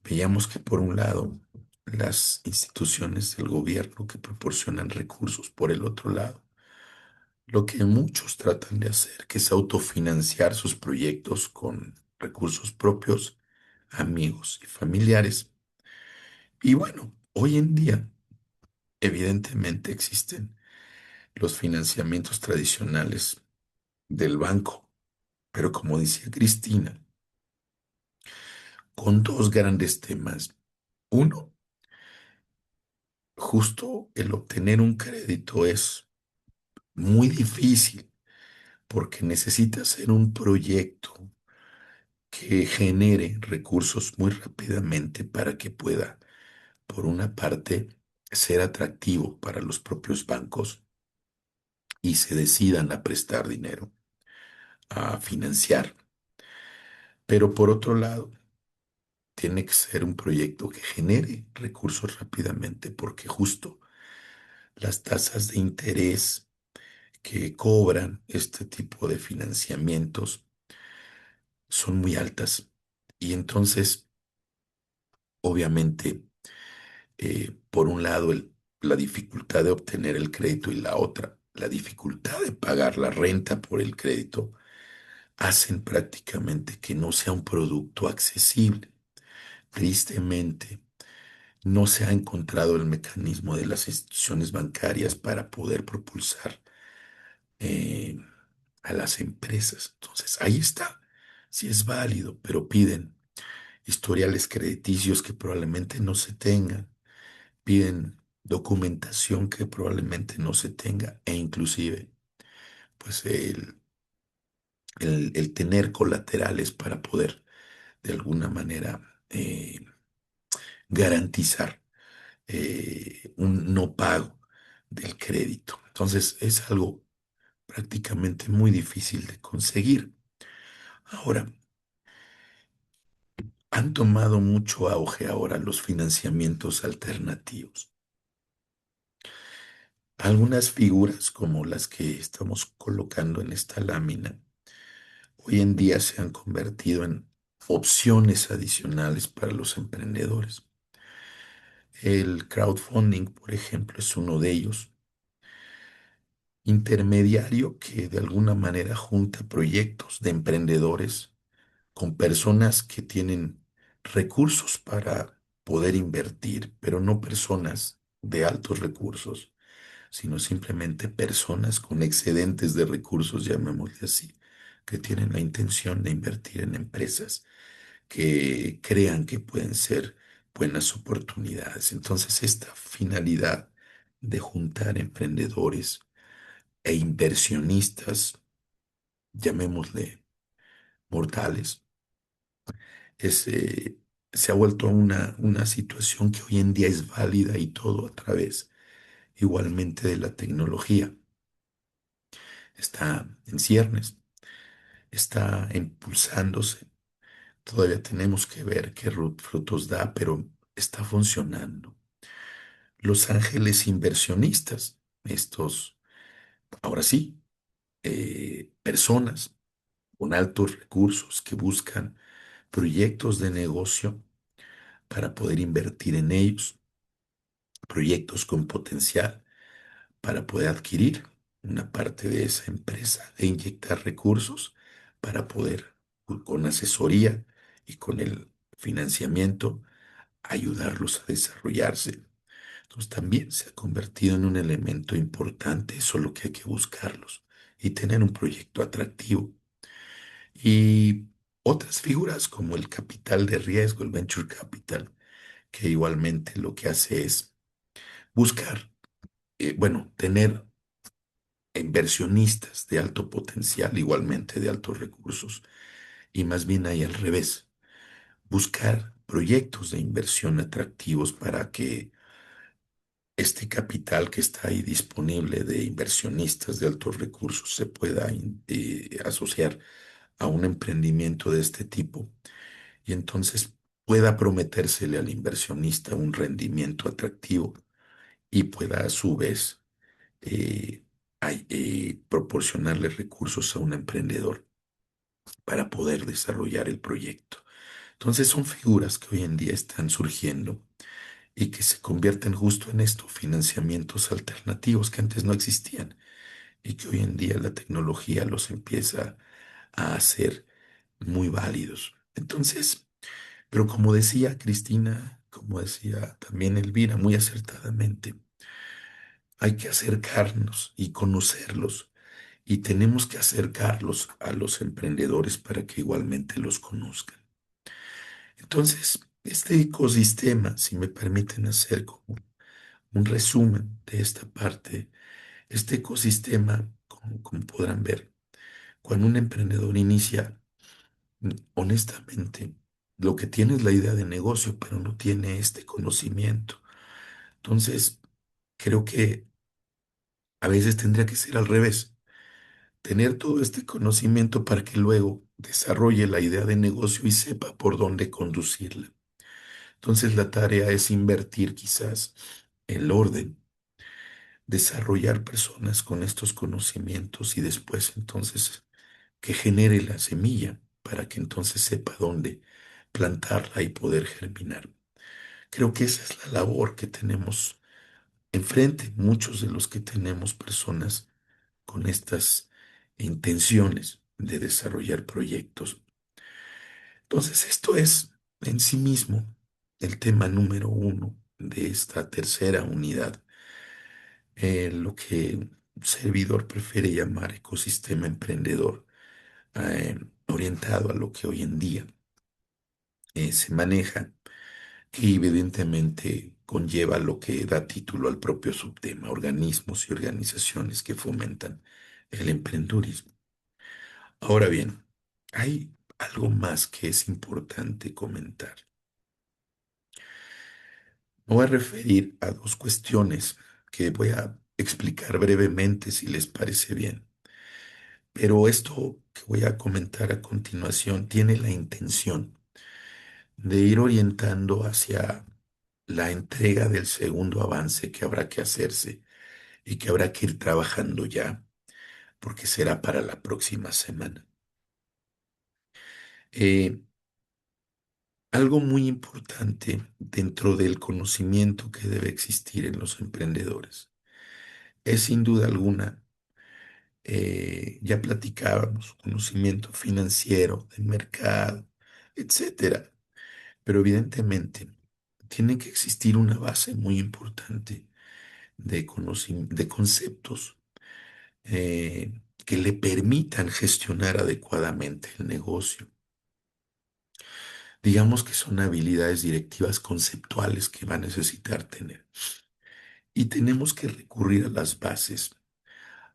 veíamos que por un lado, las instituciones del gobierno que proporcionan recursos, por el otro lado, lo que muchos tratan de hacer, que es autofinanciar sus proyectos con recursos propios, amigos y familiares. Y bueno, hoy en día, evidentemente existen los financiamientos tradicionales del banco, pero como decía Cristina, con dos grandes temas. Uno, justo el obtener un crédito es muy difícil porque necesita hacer un proyecto que genere recursos muy rápidamente para que pueda, por una parte, ser atractivo para los propios bancos y se decidan a prestar dinero, a financiar. Pero por otro lado, tiene que ser un proyecto que genere recursos rápidamente, porque justo las tasas de interés que cobran este tipo de financiamientos son muy altas. Y entonces, obviamente, por un lado, la dificultad de obtener el crédito y la otra, la dificultad de pagar la renta por el crédito, hacen prácticamente que no sea un producto accesible. Tristemente, no se ha encontrado el mecanismo de las instituciones bancarias para poder propulsar eh, a las empresas. Entonces, ahí está. Sí es válido, pero piden historiales crediticios que probablemente no se tengan, piden documentación que probablemente no se tenga e inclusive, pues el tener colaterales para poder de alguna manera garantizar un no pago del crédito. Entonces es algo prácticamente muy difícil de conseguir. Ahora, han tomado mucho auge ahora los financiamientos alternativos. Algunas figuras como las que estamos colocando en esta lámina hoy en día se han convertido en opciones adicionales para los emprendedores. El crowdfunding, por ejemplo, es uno de ellos, intermediario que de alguna manera junta proyectos de emprendedores con personas que tienen recursos para poder invertir, pero no personas de altos recursos, sino simplemente personas con excedentes de recursos, llamémosle así, que tienen la intención de invertir en empresas que crean que pueden ser buenas oportunidades. Entonces, esta finalidad de juntar emprendedores e inversionistas llamémosle mortales, es, se ha vuelto una situación que hoy en día es válida y todo a través igualmente de la tecnología. Está en ciernes, está impulsándose. Todavía tenemos que ver qué frutos da, pero está funcionando. Los ángeles inversionistas, estos, ahora sí, personas con altos recursos que buscan proyectos de negocio para poder invertir en ellos, proyectos con potencial para poder adquirir una parte de esa empresa e inyectar recursos para poder, con asesoría y con el financiamiento, ayudarlos a desarrollarse. Entonces también se ha convertido en un elemento importante, solo que hay que buscarlos y tener un proyecto atractivo. Y otras figuras como el capital de riesgo, el venture capital, que igualmente lo que hace es buscar, bueno, tener inversionistas de alto potencial, igualmente de altos recursos, y más bien ahí al revés, buscar proyectos de inversión atractivos para que este capital que está ahí disponible de inversionistas de altos recursos se pueda asociar a un emprendimiento de este tipo y entonces pueda prometérsele al inversionista un rendimiento atractivo y pueda a su vez proporcionarle recursos a un emprendedor para poder desarrollar el proyecto. Entonces son figuras que hoy en día están surgiendo y que se convierten justo en esto, financiamientos alternativos que antes no existían y que hoy en día la tecnología los empieza a hacer muy válidos. Entonces, pero como decía Cristina, como decía también Elvira, muy acertadamente, hay que acercarnos y conocerlos y tenemos que acercarlos a los emprendedores para que igualmente los conozcan. Entonces, este ecosistema, si me permiten hacer como un resumen de esta parte, este ecosistema, como podrán ver, cuando un emprendedor inicia, honestamente, lo que tiene es la idea de negocio, pero no tiene este conocimiento. Entonces, creo que a veces tendría que ser al revés, tener todo este conocimiento para que luego desarrolle la idea de negocio y sepa por dónde conducirla. Entonces, la tarea es invertir quizás el orden, desarrollar personas con estos conocimientos y después entonces que genere la semilla para que entonces sepa dónde plantarla y poder germinar. Creo que esa es la labor que tenemos enfrente, muchos de los que tenemos personas con estas intenciones de desarrollar proyectos. Entonces, esto es en sí mismo el tema número uno de esta tercera unidad, lo que un servidor prefiere llamar ecosistema emprendedor, orientado a lo que hoy en día se maneja, que evidentemente conlleva lo que da título al propio subtema, organismos y organizaciones que fomentan el emprendurismo. Ahora bien, hay algo más que es importante comentar. Me voy a referir a dos cuestiones que voy a explicar brevemente si les parece bien. Pero esto que voy a comentar a continuación tiene la intención de ir orientando hacia la entrega del segundo avance que habrá que hacerse y que habrá que ir trabajando ya, porque será para la próxima semana. Eh, Algo muy importante dentro del conocimiento que debe existir en los emprendedores es sin duda alguna, ya platicábamos, conocimiento financiero, de mercado, etcétera. Pero evidentemente tiene que existir una base muy importante de conceptos que le permitan gestionar adecuadamente el negocio. Digamos que son habilidades directivas conceptuales que va a necesitar tener. Y tenemos que recurrir a las bases,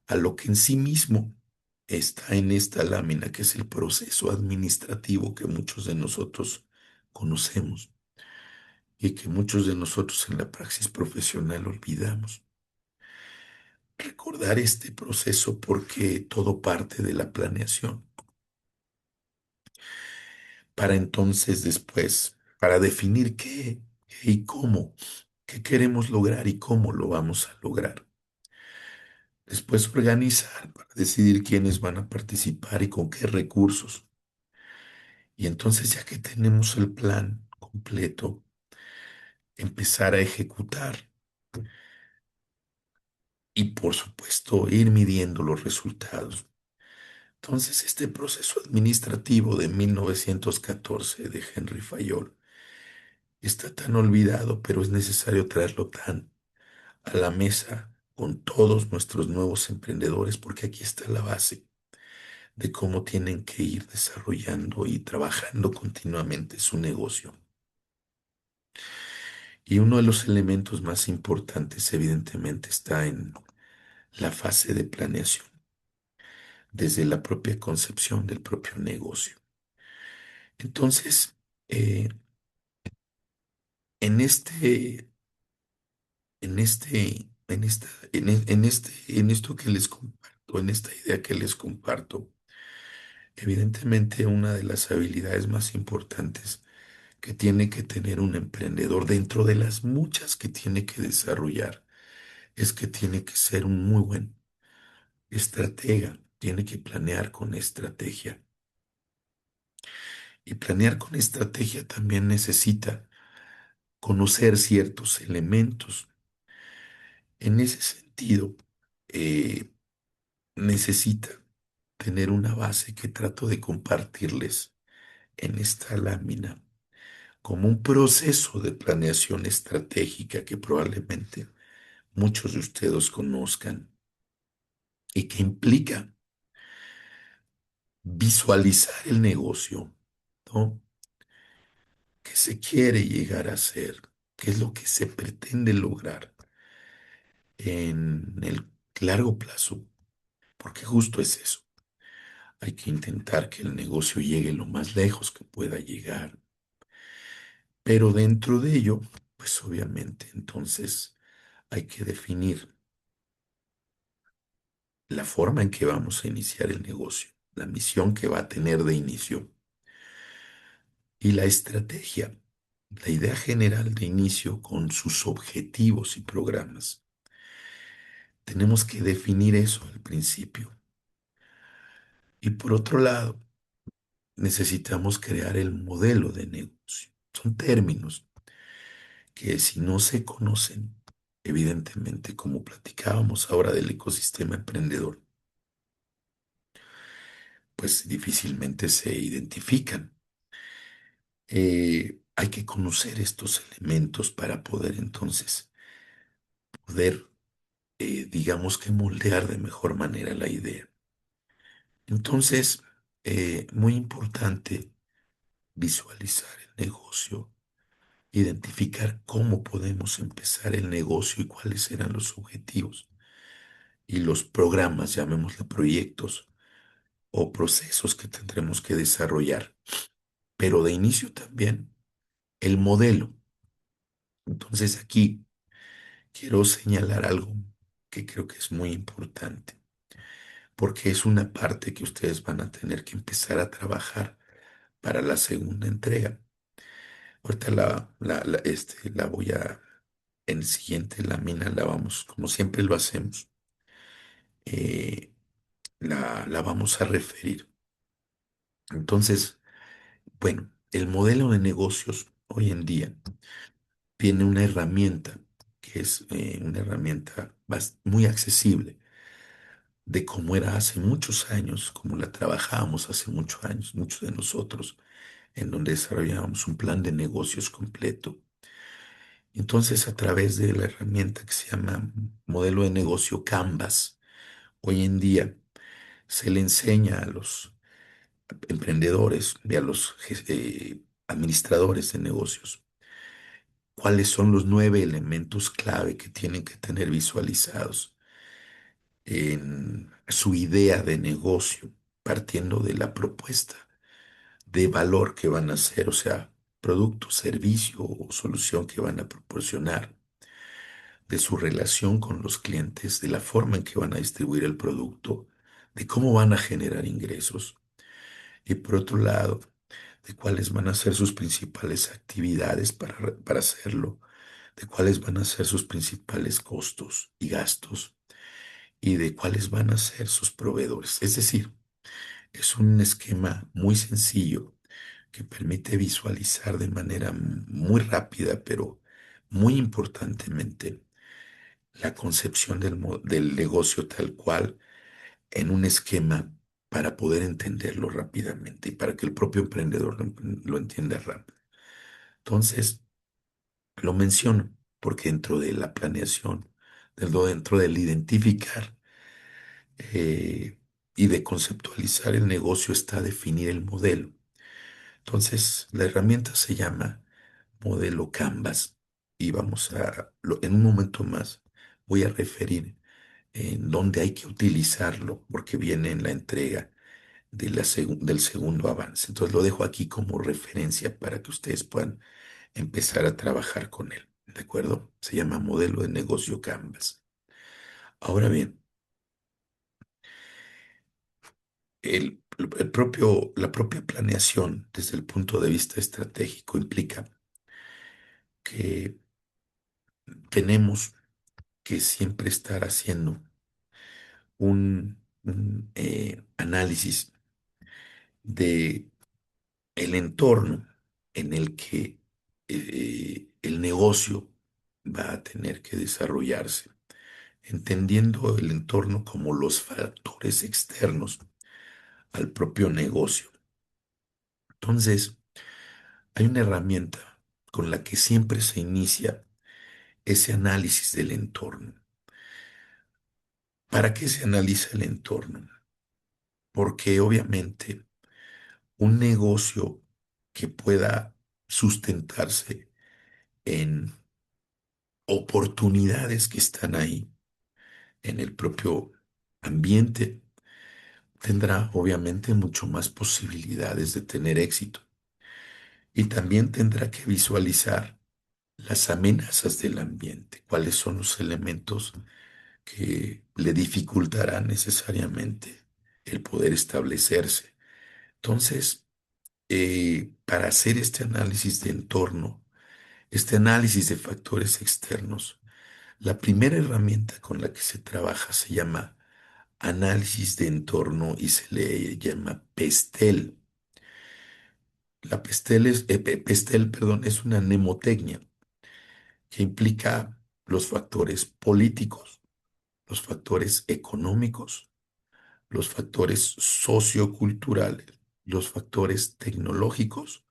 a lo que en sí mismo está en esta lámina, que es el proceso administrativo que muchos de nosotros conocemos y que muchos de nosotros en la praxis profesional olvidamos. Recordar este proceso porque todo parte de la planeación, para entonces después, para definir qué y cómo, qué queremos lograr y cómo lo vamos a lograr. Después organizar para decidir quiénes van a participar y con qué recursos. Y entonces ya que tenemos el plan completo, empezar a ejecutar y por supuesto ir midiendo los resultados. Entonces este proceso administrativo de 1914 de Henry Fayol está tan olvidado, pero es necesario traerlo tan a la mesa con todos nuestros nuevos emprendedores, porque aquí está la base de cómo tienen que ir desarrollando y trabajando continuamente su negocio. Y uno de los elementos más importantes, evidentemente, está en la fase de planeación, desde la propia concepción del propio negocio. Entonces, eh, en este, en este, en esta, en esto que les comparto, en esta idea que les comparto, evidentemente una de las habilidades más importantes que tiene que tener un emprendedor dentro de las muchas que tiene que desarrollar es que tiene que ser un muy buen estratega, tiene que planear con estrategia. Y planear con estrategia también necesita conocer ciertos elementos. En ese sentido, eh, necesita tener una base que trato de compartirles en esta lámina como un proceso de planeación estratégica que probablemente muchos de ustedes conozcan y que implica visualizar el negocio, ¿no? ¿Qué se quiere llegar a ser? ¿Qué es lo que se pretende lograr en el largo plazo? Porque justo es eso. Hay que intentar que el negocio llegue lo más lejos que pueda llegar. Pero dentro de ello, pues obviamente entonces hay que definir la forma en que vamos a iniciar el negocio, la misión que va a tener de inicio y la estrategia, la idea general de inicio con sus objetivos y programas. Tenemos que definir eso al principio. Y por otro lado, necesitamos crear el modelo de negocio. Son términos que si no se conocen, evidentemente, como platicábamos ahora del ecosistema emprendedor, pues difícilmente se identifican. Hay que conocer estos elementos para poder entonces, poder, digamos que moldear de mejor manera la idea. Entonces, muy importante visualizar el negocio, identificar cómo podemos empezar el negocio y cuáles serán los objetivos y los programas, llamémosle proyectos o procesos que tendremos que desarrollar. Pero de inicio también el modelo. Entonces aquí quiero señalar algo que creo que es muy importante, porque es una parte que ustedes van a tener que empezar a trabajar para la segunda entrega. Ahorita la voy a, en el siguiente lámina la vamos, como siempre lo hacemos, eh, la vamos a referir. Entonces, bueno, el modelo de negocios hoy en día tiene una herramienta que es una herramienta muy accesible de cómo era hace muchos años, como la trabajábamos hace muchos años, muchos de nosotros, en donde desarrollábamos un plan de negocios completo. Entonces, a través de la herramienta que se llama modelo de negocio Canvas, hoy en día se le enseña a los emprendedores y a los administradores de negocios cuáles son los 9 elementos clave que tienen que tener visualizados en su idea de negocio, partiendo de la propuesta de valor que van a hacer, o sea, producto, servicio o solución que van a proporcionar, de su relación con los clientes, de la forma en que van a distribuir el producto, de cómo van a generar ingresos y por otro lado, de cuáles van a ser sus principales actividades para hacerlo, de cuáles van a ser sus principales costos y gastos y de cuáles van a ser sus proveedores. Es decir, es un esquema muy sencillo que permite visualizar de manera muy rápida, pero muy importantemente, la concepción del negocio tal cual en un esquema para poder entenderlo rápidamente y para que el propio emprendedor lo entienda rápido. Entonces, lo menciono porque dentro de la planeación, dentro del identificar eh, y de conceptualizar el negocio está definir el modelo. Entonces, la herramienta se llama modelo Canvas y en un momento más, voy a referir en dónde hay que utilizarlo porque viene en la entrega del segundo avance. Entonces, lo dejo aquí como referencia para que ustedes puedan empezar a trabajar con él. ¿De acuerdo? Se llama modelo de negocio Canvas. Ahora bien, la propia planeación desde el punto de vista estratégico implica que tenemos que siempre estar haciendo un análisis de el entorno en el que el negocio va a tener que desarrollarse, entendiendo el entorno como los factores externos al propio negocio. Entonces, hay una herramienta con la que siempre se inicia ese análisis del entorno. ¿Para qué se analiza el entorno? Porque obviamente un negocio que pueda sustentarse en oportunidades que están ahí en el propio ambiente tendrá obviamente mucho más posibilidades de tener éxito y también tendrá que visualizar las amenazas del ambiente, cuáles son los elementos que le dificultarán necesariamente el poder establecerse. Entonces, para hacer este análisis de entorno, este análisis de factores externos, la primera herramienta con la que se trabaja se llama análisis de entorno y se le llama PESTEL. PESTEL, perdón, es una mnemotecnia que implica los factores políticos, los factores económicos, los factores socioculturales, los factores tecnológicos,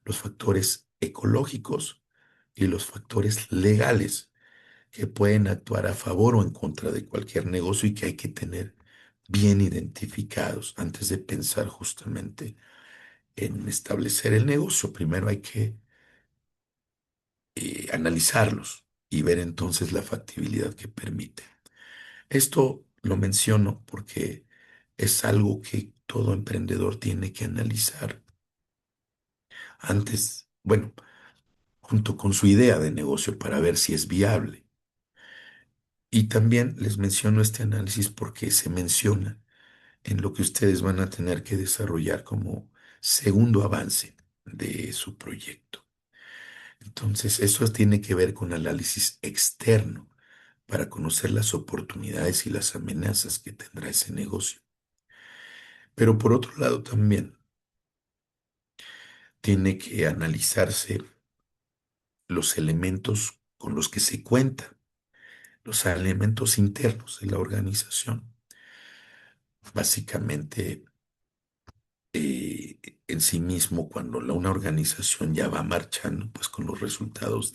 los factores ecológicos y los factores legales que pueden actuar a favor o en contra de cualquier negocio y que hay que tener bien identificados antes de pensar justamente en establecer el negocio. Primero hay que analizarlos y ver entonces la factibilidad que permite. Esto lo menciono porque es algo que todo emprendedor tiene que analizar antes, bueno, junto con su idea de negocio para ver si es viable. Y también les menciono este análisis porque se menciona en lo que ustedes van a tener que desarrollar como segundo avance de su proyecto. Entonces, eso tiene que ver con análisis externo para conocer las oportunidades y las amenazas que tendrá ese negocio. Pero por otro lado también tiene que analizarse los elementos con los que se cuenta, los elementos internos de la organización. Básicamente, en sí mismo, cuando una organización ya va marchando, pues con los resultados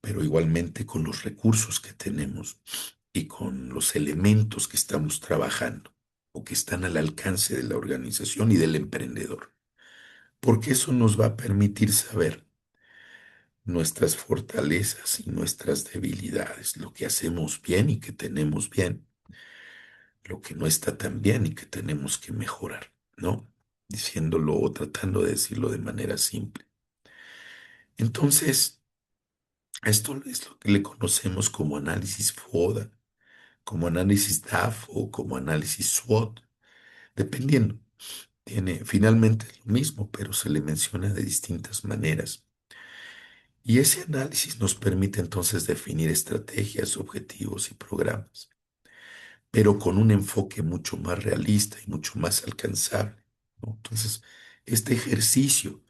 pero igualmente con los recursos que tenemos y con los elementos que estamos trabajando o que están al alcance de la organización y del emprendedor. Porque eso nos va a permitir saber nuestras fortalezas y nuestras debilidades, lo que hacemos bien y que tenemos bien, lo que no está tan bien y que tenemos que mejorar, ¿no? Diciéndolo o tratando de decirlo de manera simple. Entonces, esto es lo que le conocemos como análisis FODA, como análisis DAF o como análisis SWOT, dependiendo. Tiene finalmente lo mismo, pero se le menciona de distintas maneras. Y ese análisis nos permite entonces definir estrategias, objetivos y programas, pero con un enfoque mucho más realista y mucho más alcanzable, ¿no? Entonces, este ejercicio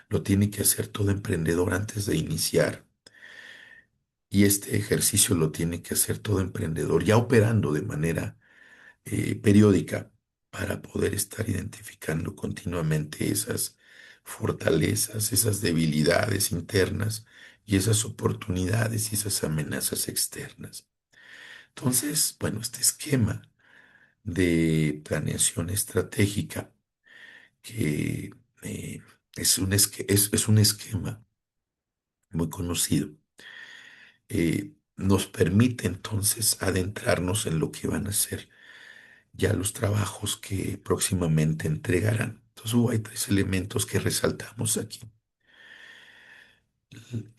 lo tiene que hacer todo emprendedor antes de iniciar. Y este ejercicio lo tiene que hacer todo emprendedor ya operando de manera periódica para poder estar identificando continuamente esas fortalezas, esas debilidades internas y esas oportunidades y esas amenazas externas. Entonces, bueno, este esquema de planeación estratégica que es un esquema muy conocido, nos permite entonces adentrarnos en lo que van a ser ya los trabajos que próximamente entregarán. Entonces, hay tres elementos que resaltamos aquí.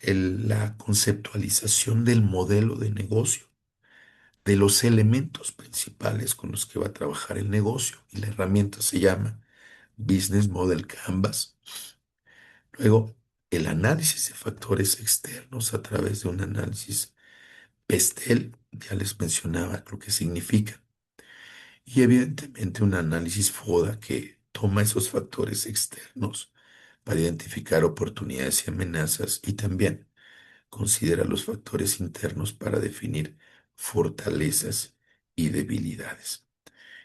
La conceptualización del modelo de negocio, de los elementos principales con los que va a trabajar el negocio, y la herramienta se llama Business Model Canvas. Luego, el análisis de factores externos a través de un análisis PESTEL, ya les mencionaba lo que significa. Y evidentemente un análisis FODA que toma esos factores externos para identificar oportunidades y amenazas y también considera los factores internos para definir fortalezas y debilidades.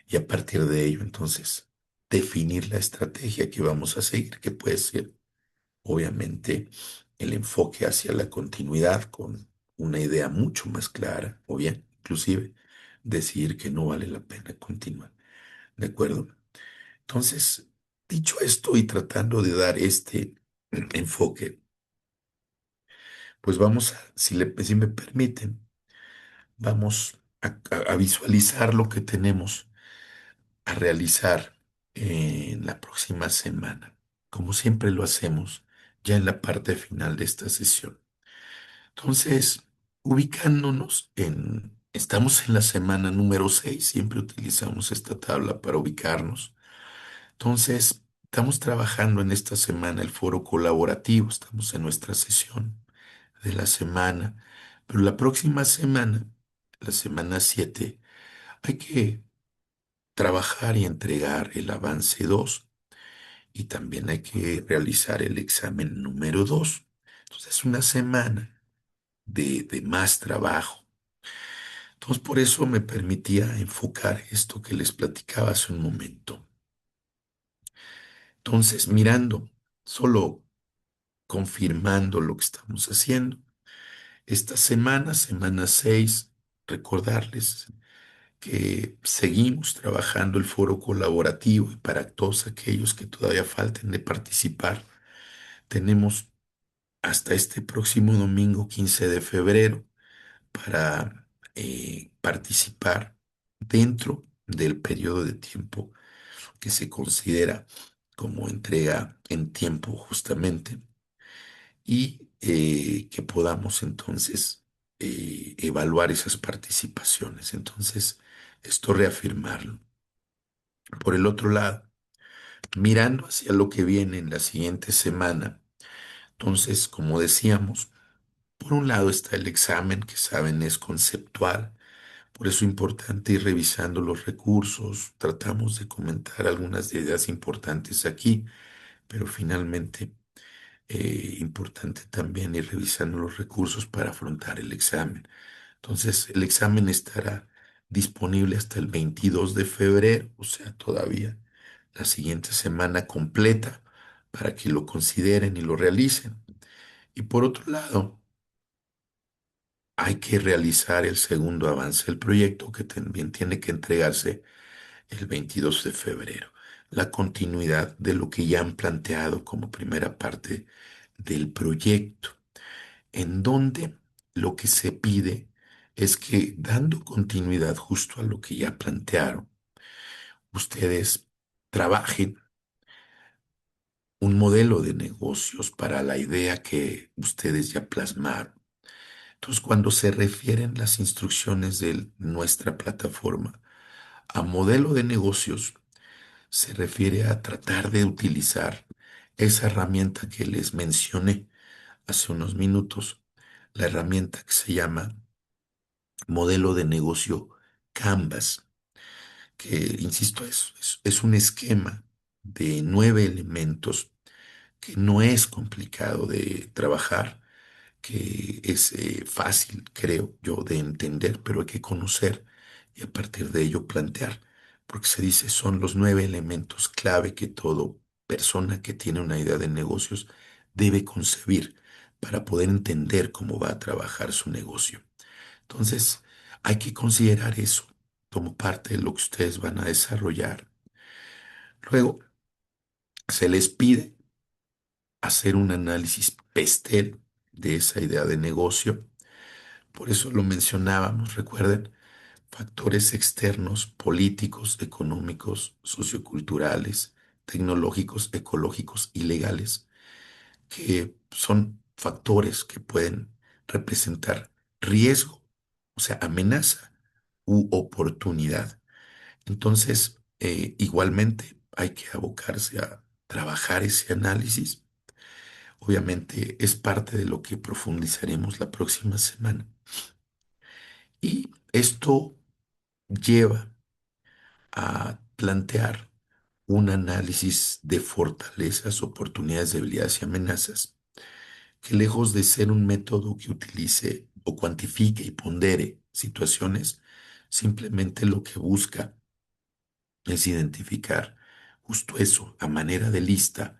Y a partir de ello, entonces, definir la estrategia que vamos a seguir, que puede ser, obviamente, el enfoque hacia la continuidad con una idea mucho más clara, o bien, inclusive, decidir que no vale la pena continuar. ¿De acuerdo? Entonces, dicho esto y tratando de dar este enfoque, pues vamos a, si me permiten, vamos a visualizar lo que tenemos a realizar en la próxima semana, como siempre lo hacemos ya en la parte final de esta sesión. Entonces, estamos en la semana número 6. Siempre utilizamos esta tabla para ubicarnos. Entonces, estamos trabajando en esta semana el foro colaborativo, estamos en nuestra sesión de la semana, pero la próxima semana, la semana 7, hay que trabajar y entregar el avance 2 y también hay que realizar el examen número 2. Entonces, es una semana de más trabajo. Entonces, por eso me permitía enfocar esto que les platicaba hace un momento. Entonces, mirando, solo confirmando lo que estamos haciendo. Esta semana, semana 6, recordarles que seguimos trabajando el foro colaborativo y para todos aquellos que todavía falten de participar, tenemos hasta este próximo domingo 15 de febrero para participar dentro del periodo de tiempo que se considera como entrega en tiempo justamente y que podamos entonces evaluar esas participaciones. Entonces, esto reafirmarlo. Por el otro lado, mirando hacia lo que viene en la siguiente semana, entonces, como decíamos, por un lado está el examen, que saben es conceptual, por eso es importante ir revisando los recursos, tratamos de comentar algunas ideas importantes aquí, pero finalmente importante también ir revisando los recursos para afrontar el examen. Entonces, el examen estará disponible hasta el 22 de febrero, o sea, todavía la siguiente semana completa para que lo consideren y lo realicen. Y por otro lado, hay que realizar el segundo avance del proyecto que también tiene que entregarse el 22 de febrero. La continuidad de lo que ya han planteado como primera parte del proyecto, en donde lo que se pide es que dando continuidad justo a lo que ya plantearon, ustedes trabajen un modelo de negocios para la idea que ustedes ya plasmaron. Entonces, cuando se refieren las instrucciones de nuestra plataforma a modelo de negocios, se refiere a tratar de utilizar esa herramienta que les mencioné hace unos minutos, la herramienta que se llama modelo de negocio Canvas, que, insisto, es un esquema de 9 elementos que no es complicado de trabajar, que es fácil, creo yo, de entender, pero hay que conocer y a partir de ello plantear, porque se dice son los 9 elementos clave que todo persona que tiene una idea de negocios debe concebir para poder entender cómo va a trabajar su negocio. Entonces, hay que considerar eso como parte de lo que ustedes van a desarrollar. Luego, se les pide hacer un análisis PESTEL de esa idea de negocio. Por eso lo mencionábamos, recuerden, factores externos, políticos, económicos, socioculturales, tecnológicos, ecológicos y legales, que son factores que pueden representar riesgo, o sea, amenaza u oportunidad. Entonces, igualmente hay que abocarse a trabajar ese análisis. Obviamente es parte de lo que profundizaremos la próxima semana. Y esto lleva a plantear un análisis de fortalezas, oportunidades, debilidades y amenazas, que lejos de ser un método que utilice o cuantifique y pondere situaciones, simplemente lo que busca es identificar justo eso, a manera de lista,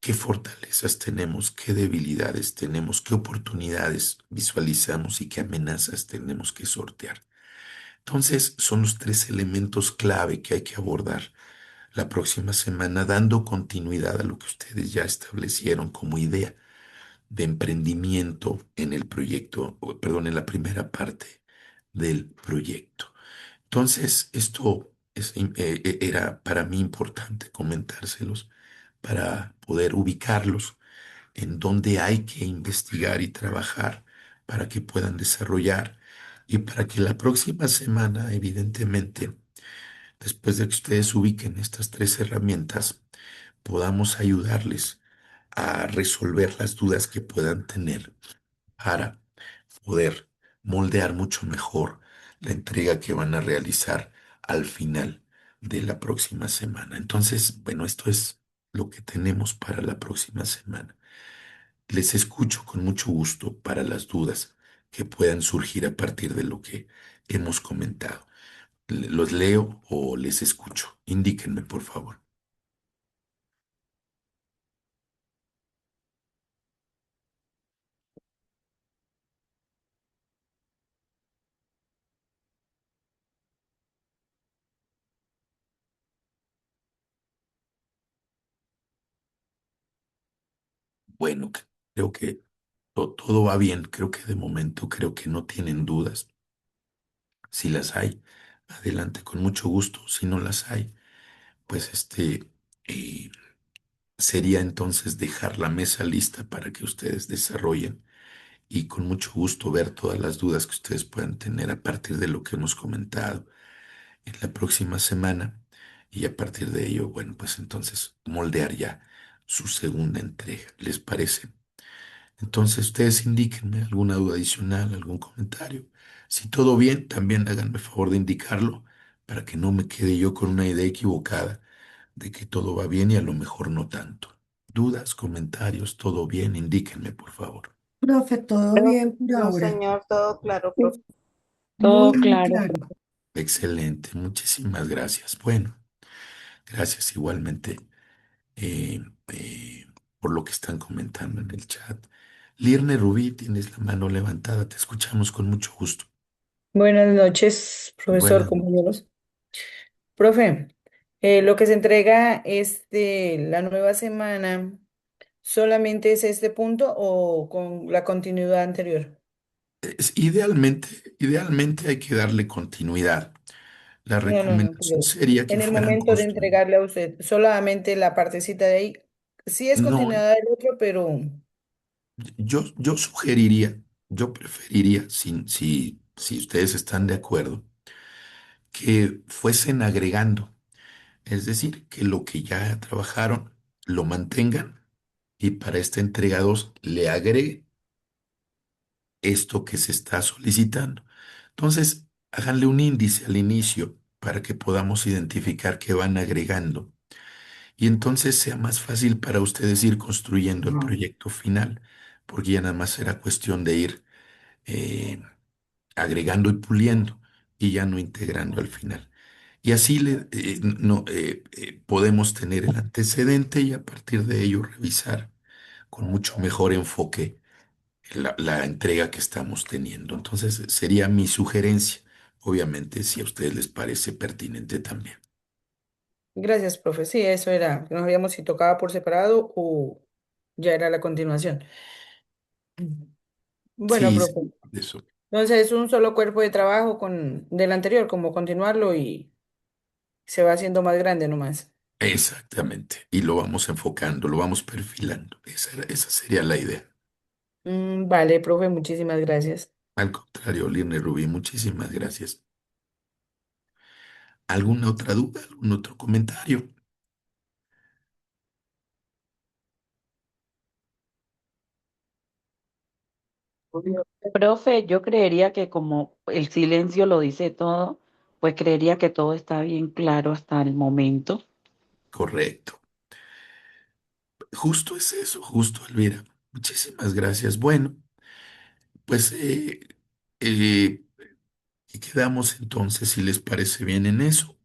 qué fortalezas tenemos, qué debilidades tenemos, qué oportunidades visualizamos y qué amenazas tenemos que sortear. Entonces, son los 3 elementos clave que hay que abordar la próxima semana, dando continuidad a lo que ustedes ya establecieron como idea de emprendimiento en el proyecto, perdón, en la primera parte del proyecto. Entonces, esto era para mí importante comentárselos para poder ubicarlos en donde hay que investigar y trabajar para que puedan desarrollar y para que la próxima semana, evidentemente, después de que ustedes ubiquen estas 3 herramientas, podamos ayudarles a resolver las dudas que puedan tener para poder moldear mucho mejor la entrega que van a realizar al final de la próxima semana. Entonces, bueno, esto es lo que tenemos para la próxima semana. Les escucho con mucho gusto para las dudas que puedan surgir a partir de lo que hemos comentado. ¿Los leo o les escucho? Indíquenme, por favor. Bueno, creo que todo va bien. Creo que de momento creo que no tienen dudas. Si las hay, adelante, con mucho gusto. Si no las hay, pues eh, sería entonces dejar la mesa lista para que ustedes desarrollen y con mucho gusto ver todas las dudas que ustedes puedan tener a partir de lo que hemos comentado en la próxima semana y a partir de ello, bueno, pues entonces moldear ya su segunda entrega. ¿Les parece? Entonces ustedes indíquenme alguna duda adicional, algún comentario. Si todo bien, también háganme favor de indicarlo para que no me quede yo con una idea equivocada de que todo va bien y a lo mejor no tanto. Dudas, comentarios, todo bien, indíquenme, por favor. Profe, todo bien por No, ahora. señor, todo claro, profe. Muy, Todo muy claro. claro. Excelente, muchísimas gracias. Bueno, gracias igualmente eh, eh, por lo que están comentando en el chat. Lirne Rubí, tienes la mano levantada, te escuchamos con mucho gusto. Buenas noches, profesor, Buenas. compañeros. Profe, lo que se entrega la nueva semana, ¿solamente es este punto o con la continuidad anterior? Idealmente hay que darle continuidad. La No, recomendación pero sería que en el fueran momento de construidos. entregarle a usted solamente la partecita de ahí, sí es No, continuidad del otro, pero yo sugeriría, yo preferiría, si ustedes están de acuerdo, que fuesen agregando. Es decir, que lo que ya trabajaron lo mantengan y para esta entrega 2 le agregue esto que se está solicitando. Entonces, háganle un índice al inicio para que podamos identificar qué van agregando y entonces sea más fácil para ustedes ir construyendo el proyecto final, porque ya nada más será cuestión de ir eh, agregando y puliendo y ya no integrando al final. Y así podemos tener el antecedente y a partir de ello revisar con mucho mejor enfoque la entrega que estamos teniendo. Entonces, sería mi sugerencia, obviamente, si a ustedes les parece pertinente también. gracias, profe. Sí, eso era, que no sabíamos si tocaba por separado o ya era la continuación. Bueno, Sí, sí, profe. eso. Entonces es un solo cuerpo de trabajo con del anterior, como continuarlo y se va haciendo más grande nomás. Exactamente. Y lo vamos enfocando, lo vamos perfilando. Esa sería la idea. Vale, profe, muchísimas gracias. Al contrario, Lina y Rubí, muchísimas gracias. ¿Alguna otra duda? ¿Algún otro comentario? Profe, yo creería que como el silencio lo dice todo, pues creería que todo está bien claro hasta el momento. Correcto. Justo es eso, justo, Elvira. Muchísimas gracias. Bueno, pues eh, y quedamos entonces, si les parece bien en eso,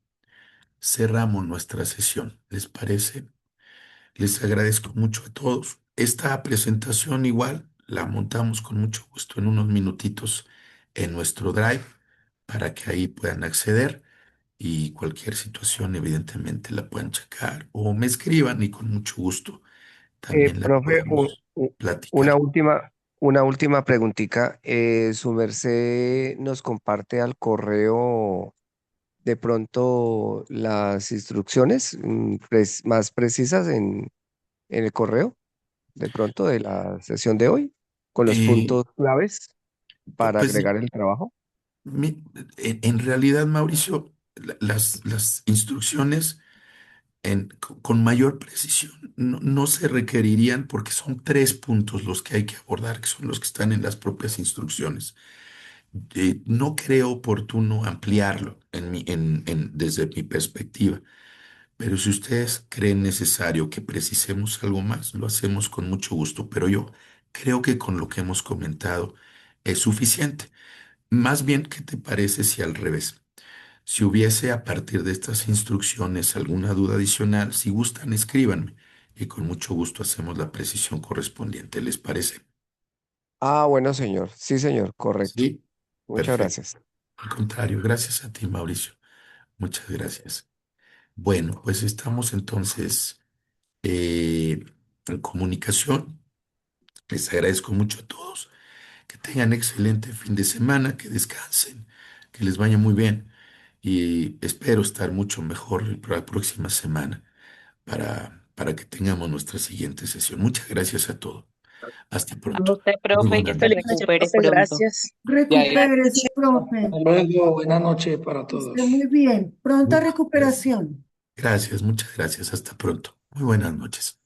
cerramos nuestra sesión. ¿Les parece? Les agradezco mucho a todos. Esta presentación igual la montamos con mucho gusto en unos minutitos en nuestro Drive para que ahí puedan acceder y cualquier situación evidentemente la puedan checar o me escriban y con mucho gusto también la Profe, podemos una platicar. última preguntita. ¿Su merced nos comparte al correo de pronto las instrucciones más precisas en el correo, de pronto de la sesión de hoy, con los Eh, puntos claves para pues agregar el trabajo? en realidad, Mauricio, las instrucciones con mayor precisión no se requerirían porque son 3 puntos los que hay que abordar, que son los que están en las propias instrucciones. No creo oportuno ampliarlo desde mi perspectiva, pero si ustedes creen necesario que precisemos algo más, lo hacemos con mucho gusto, pero yo creo que con lo que hemos comentado es suficiente. Más bien, ¿qué te parece si al revés? Si hubiese a partir de estas instrucciones alguna duda adicional, si gustan, escríbanme y con mucho gusto hacemos la precisión correspondiente. ¿Les parece? Ah, bueno, señor. Sí, señor, correcto. Sí, Muchas perfecto. gracias. Al contrario, gracias a ti, Mauricio. Muchas gracias. Bueno, pues estamos entonces en comunicación. Les agradezco mucho a todos. Que tengan excelente fin de semana, que descansen, que les vaya muy bien y espero estar mucho mejor la próxima semana para que tengamos nuestra siguiente sesión. Muchas gracias a todos. Hasta A pronto. usted, Muy profe, que buenas se Feliz noches. noche, recupere profe, pronto. gracias. Recupérese, Hasta profe. luego, buenas noches para Que esté todos. muy bien. Pronta Muchas gracias. recuperación. Gracias, muchas gracias. Hasta pronto. Muy buenas noches.